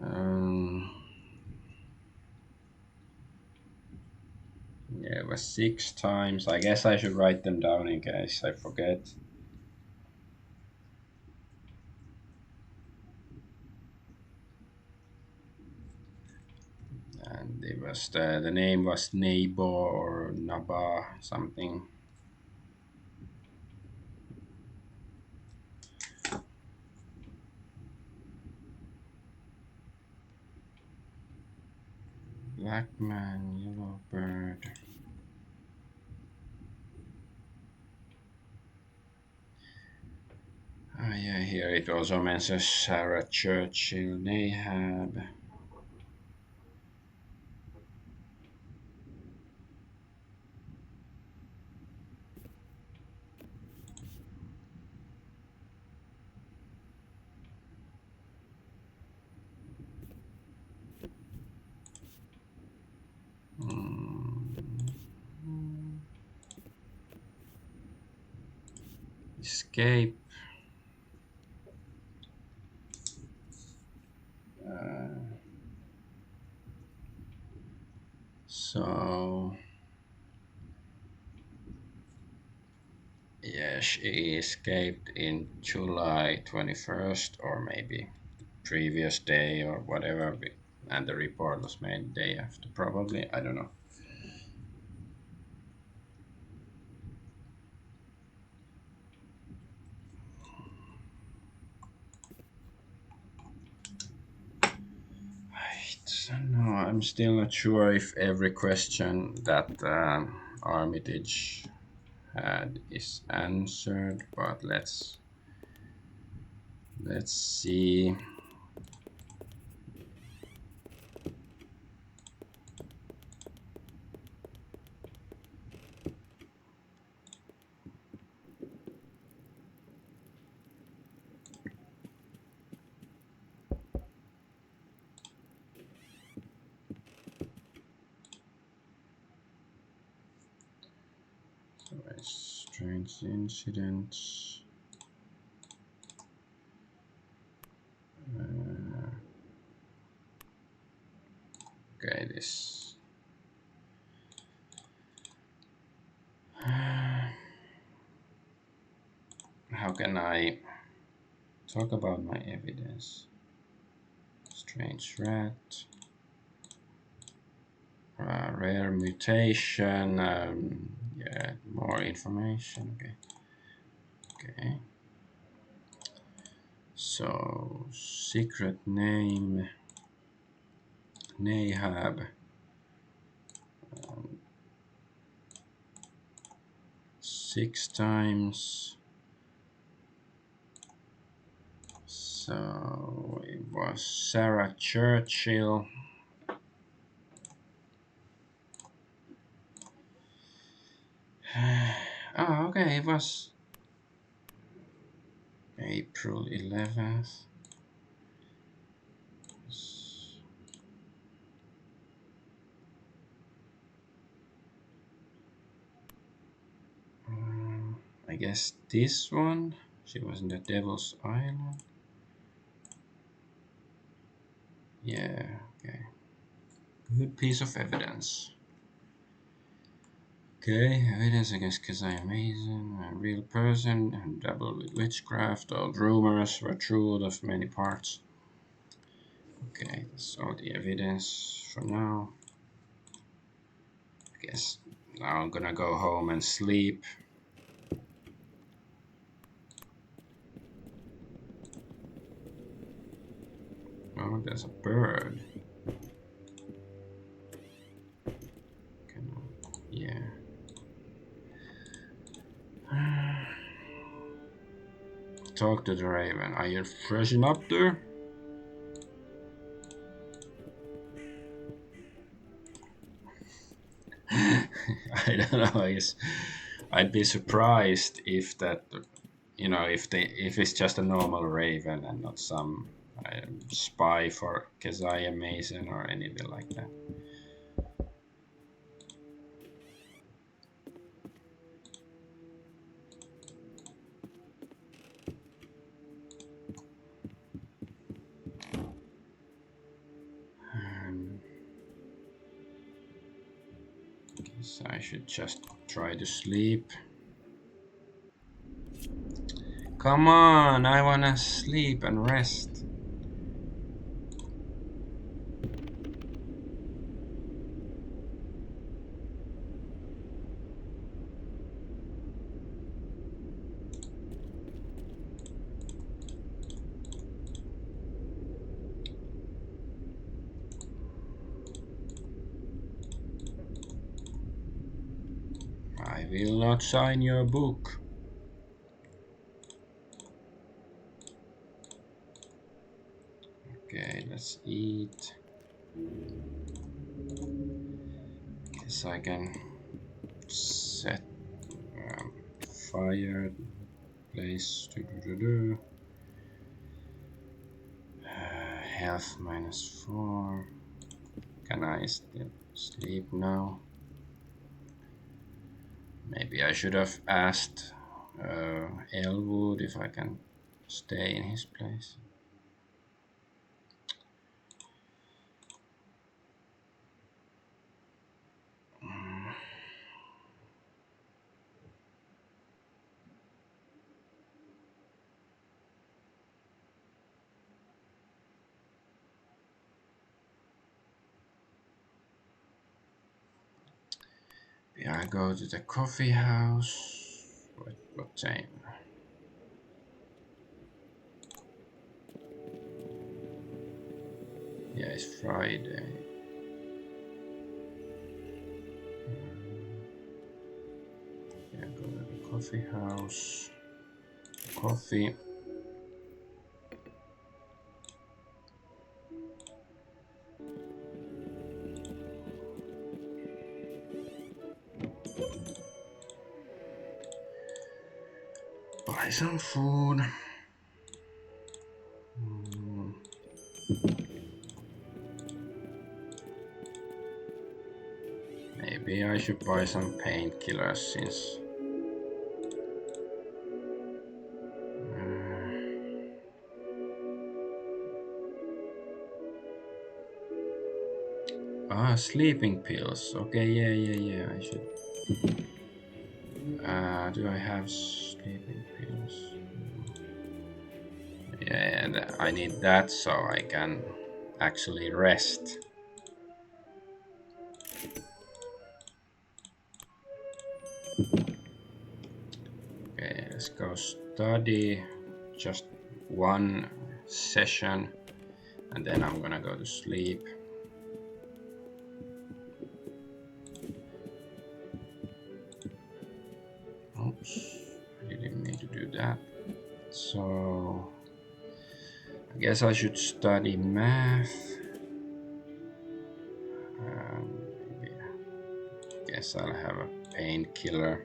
Um, yeah, it was 6 times. I guess I should write them down in case I forget. And it was the name was Nebo or Naba something. Black man, yellow bird. Here it also mentions Sarah Churchill, Nahab. Escape. So yeah, she escaped in July 21st, or maybe previous day or whatever, and the report was made day after, probably. I don't know. I don't know. I'm still not sure if every question that Armitage had is answered, but let's see. So, strange incidents. Okay, this. How can I talk about my evidence? Strange rat. Rare mutation. Yeah, more information. Okay. Okay. So, secret name. Nahab. 6 times. So it was Sarah Churchill. Oh, okay, it was April 11th. I guess this one. She was in the Devil's Island. Yeah, okay. Good piece of evidence. Okay, evidence against Keziah Mason, a real person, and double with witchcraft. All rumors were true of many parts. Okay, that's all the evidence for now. I guess now I'm gonna go home and sleep. Oh, there's a bird. Yeah. Talk to the raven. Are you freshen up there? I don't know. I'd be surprised if that, if it's just a normal raven and not some spy for Keziah Mason or anything like that. Guess I should just try to sleep. Come on, I wanna sleep and rest. I will not sign your book. Okay, let's eat. Guess I can set fire place. Health -4. Can I still sleep now? Maybe I should have asked Elwood if I can stay in his place. Yeah, I go to the coffee house. What time? Yeah, it's Friday. Yeah, go to the coffee house. Coffee. Buy some food. Maybe I should buy some painkillers since. Sleeping pills. Okay, yeah. I should. Do I have sleeping pills? Yeah, I need that so I can actually rest. Okay, let's go study. Just one session, and then I'm gonna go to sleep. Oops, I didn't mean to do that. So, I guess I should study math. Maybe, I guess I'll have a painkiller.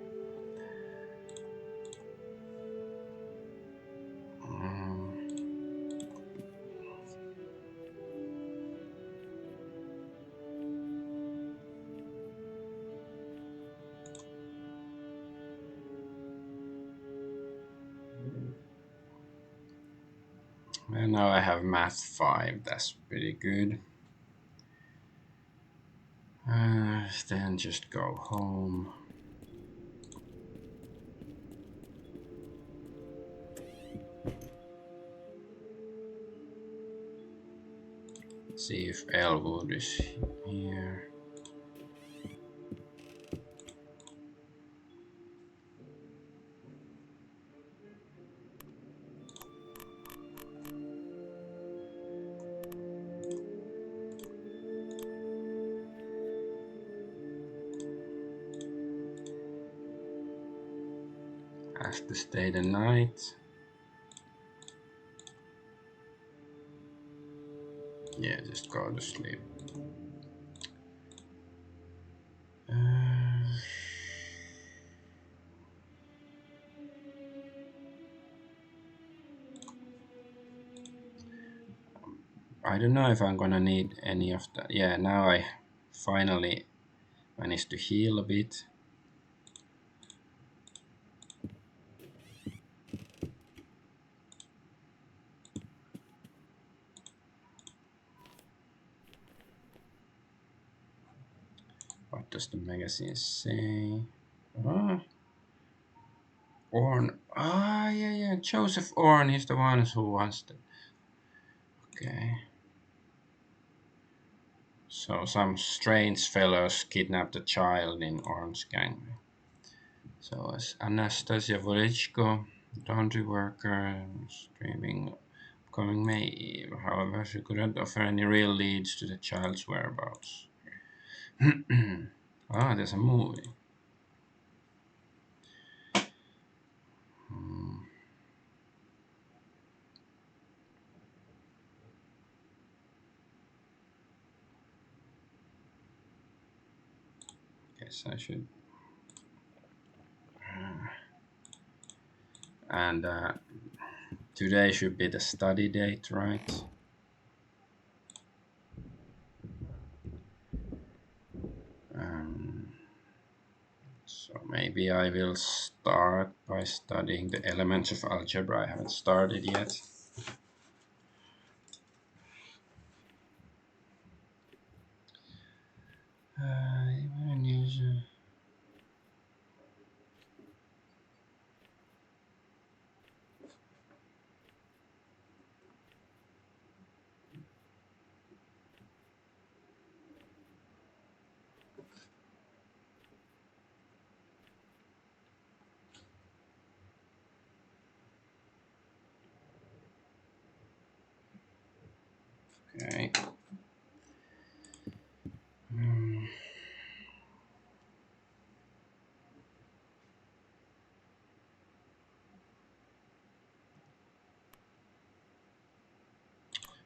And now I have math 5. That's pretty good. Then just go home. See if Elwood is here. Has to stay the night. Yeah, just go to sleep. I don't know if I'm gonna need any of that. Yeah, now I finally managed to heal a bit. What does the magazine say? Orn. Yeah. Joseph Orn is the one who wants the. Okay. So some strange fellows kidnapped a child in Orn's gang. So as Anastasia Vorichko, laundry worker, streaming upcoming May. However, she couldn't offer any real leads to the child's whereabouts. There's a movie. guess I should. And today should be the study date, right? Um, so maybe I will start by studying the elements of algebra. I haven't started yet. Okay.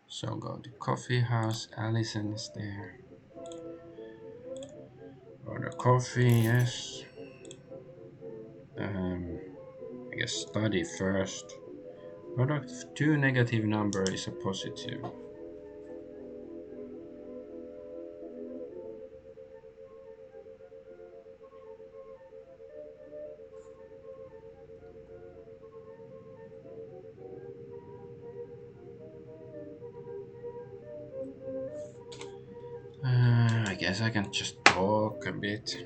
So go to coffee house. Allison is there. Order coffee, yes. Um, I guess study first. Product of two negative number is a positive. I guess I can just talk a bit.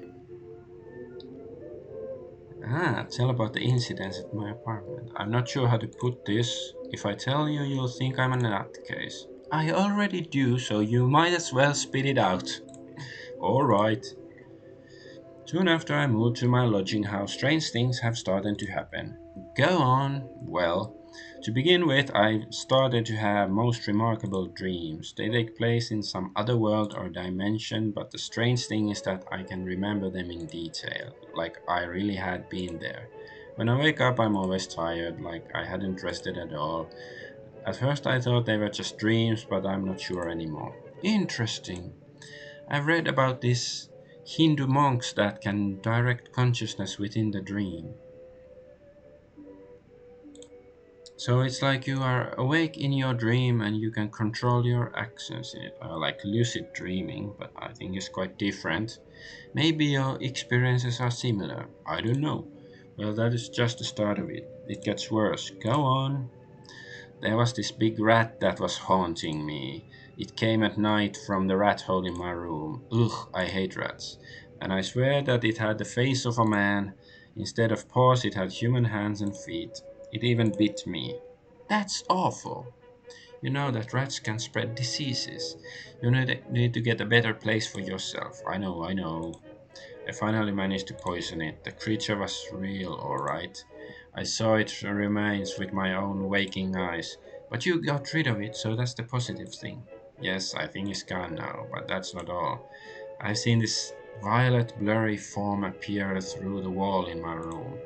Tell about the incidents at my apartment. I'm not sure how to put this. If I tell you, you'll think I'm a nutcase. I already do, so you might as well spit it out. Alright. Soon after I moved to my lodging house, strange things have started to happen. Go on. Well, to begin with, I started to have most remarkable dreams. They take place in some other world or dimension, but the strange thing is that I can remember them in detail, like I really had been there. When I wake up, I'm always tired, like I hadn't rested at all. At first, I thought they were just dreams, but I'm not sure anymore. Interesting. I've read about these Hindu monks that can direct consciousness within the dream. So it's like you are awake in your dream and you can control your actions in it, like lucid dreaming, but I think it's quite different. Maybe your experiences are similar. I don't know. Well, that is just the start of it. It gets worse. Go on. There was this big rat that was haunting me. It came at night from the rat hole in my room. Ugh, I hate rats. And I swear that it had the face of a man. Instead of paws, it had human hands and feet. It even bit me. That's awful. You know that rats can spread diseases. You need to get a better place for yourself. I know, I know. I finally managed to poison it. The creature was real, alright. I saw its remains with my own waking eyes. But you got rid of it, so that's the positive thing. Yes, I think it's gone now, but that's not all. I've seen this violet blurry form appear through the wall in my room.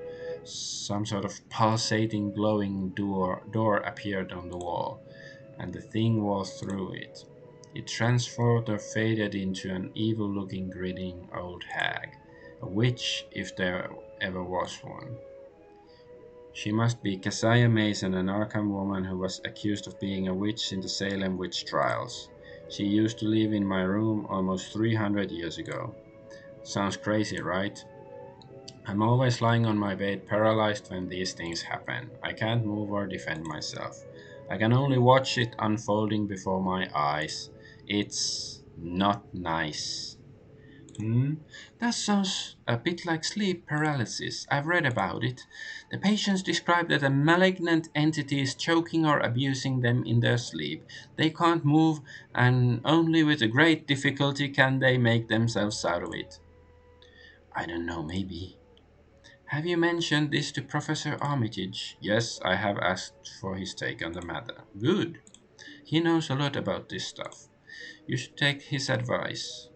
Some sort of pulsating glowing door appeared on the wall, and the thing walked through it. It transformed or faded into an evil looking grinning old hag, a witch if there ever was one. She must be Keziah Mason, an Arkham woman who was accused of being a witch in the Salem witch trials. She used to live in my room almost 300 years ago. Sounds crazy, right? I'm always lying on my bed, paralyzed when these things happen. I can't move or defend myself. I can only watch it unfolding before my eyes. It's not nice. Hmm? That sounds a bit like sleep paralysis. I've read about it. The patients describe that a malignant entity is choking or abusing them in their sleep. They can't move, and only with a great difficulty can they make themselves out of it. I don't know, maybe. Have you mentioned this to Professor Armitage? Yes, I have asked for his take on the matter. Good. He knows a lot about this stuff. You should take his advice.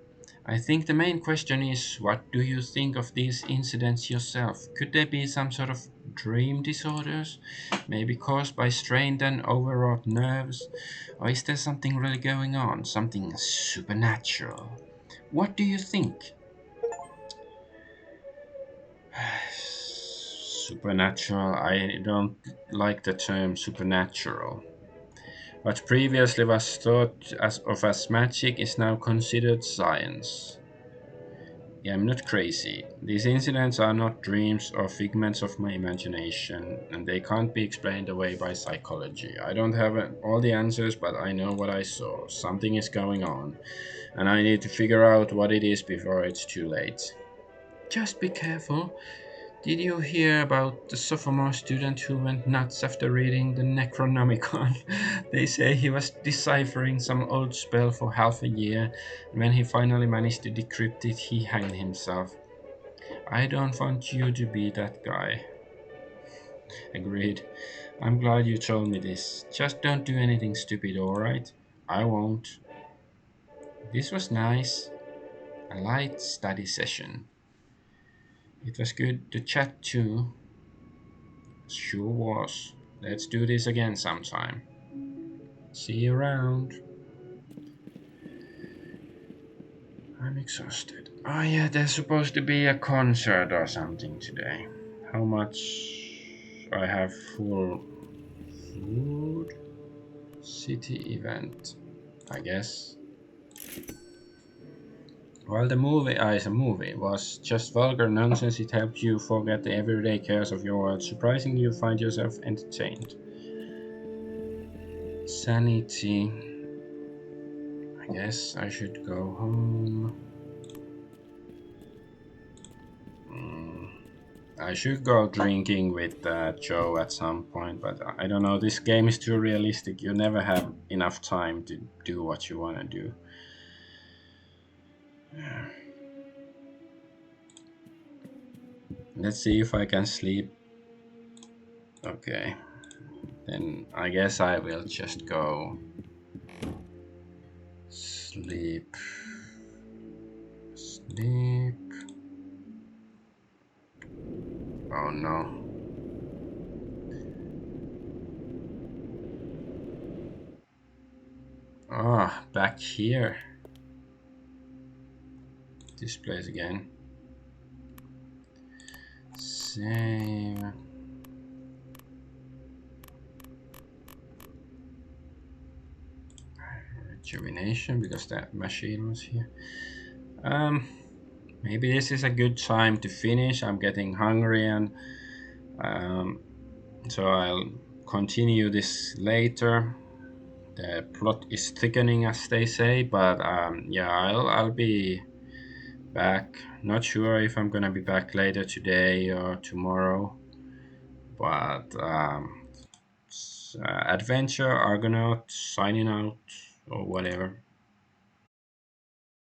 I think the main question is, what do you think of these incidents yourself? Could they be some sort of dream disorders? Maybe caused by strained and overwrought nerves? Or is there something really going on? Something supernatural? What do you think? Supernatural. I don't like the term supernatural. What previously was thought as magic is now considered science. Yeah, I'm not crazy. These incidents are not dreams or figments of my imagination, and they can't be explained away by psychology. I don't have all the answers, but I know what I saw. Something is going on, and I need to figure out what it is before it's too late. Just be careful. Did you hear about the sophomore student who went nuts after reading the Necronomicon? They say he was deciphering some old spell for half a year, and when he finally managed to decrypt it, he hanged himself. I don't want you to be that guy. Agreed. I'm glad you told me this. Just don't do anything stupid, alright? I won't. This was nice. A light study session. It was good to chat too. Sure was. Let's do this again sometime. See you around. I'm exhausted. Oh yeah, there's supposed to be a concert or something today. How much I have full food? City event, I guess. While the movie is a movie was just vulgar nonsense, it helps you forget the everyday chaos of your world. Surprisingly, you find yourself entertained. Sanity. I guess I should go home. I should go drinking with Joe at some point, but I don't know. This game is too realistic. You never have enough time to do what you want to do. Let's see if I can sleep. Okay, then I guess I will just go sleep. Sleep. Oh no. Ah, back here. This place again. Save. Rejuvenation because that machine was here. Maybe this is a good time to finish. I'm getting hungry, and um, so I'll continue this later. The plot is thickening, as they say, but yeah, I'll be back. Not sure if I'm gonna be back later today or tomorrow, but adventure Argonaut signing out or whatever.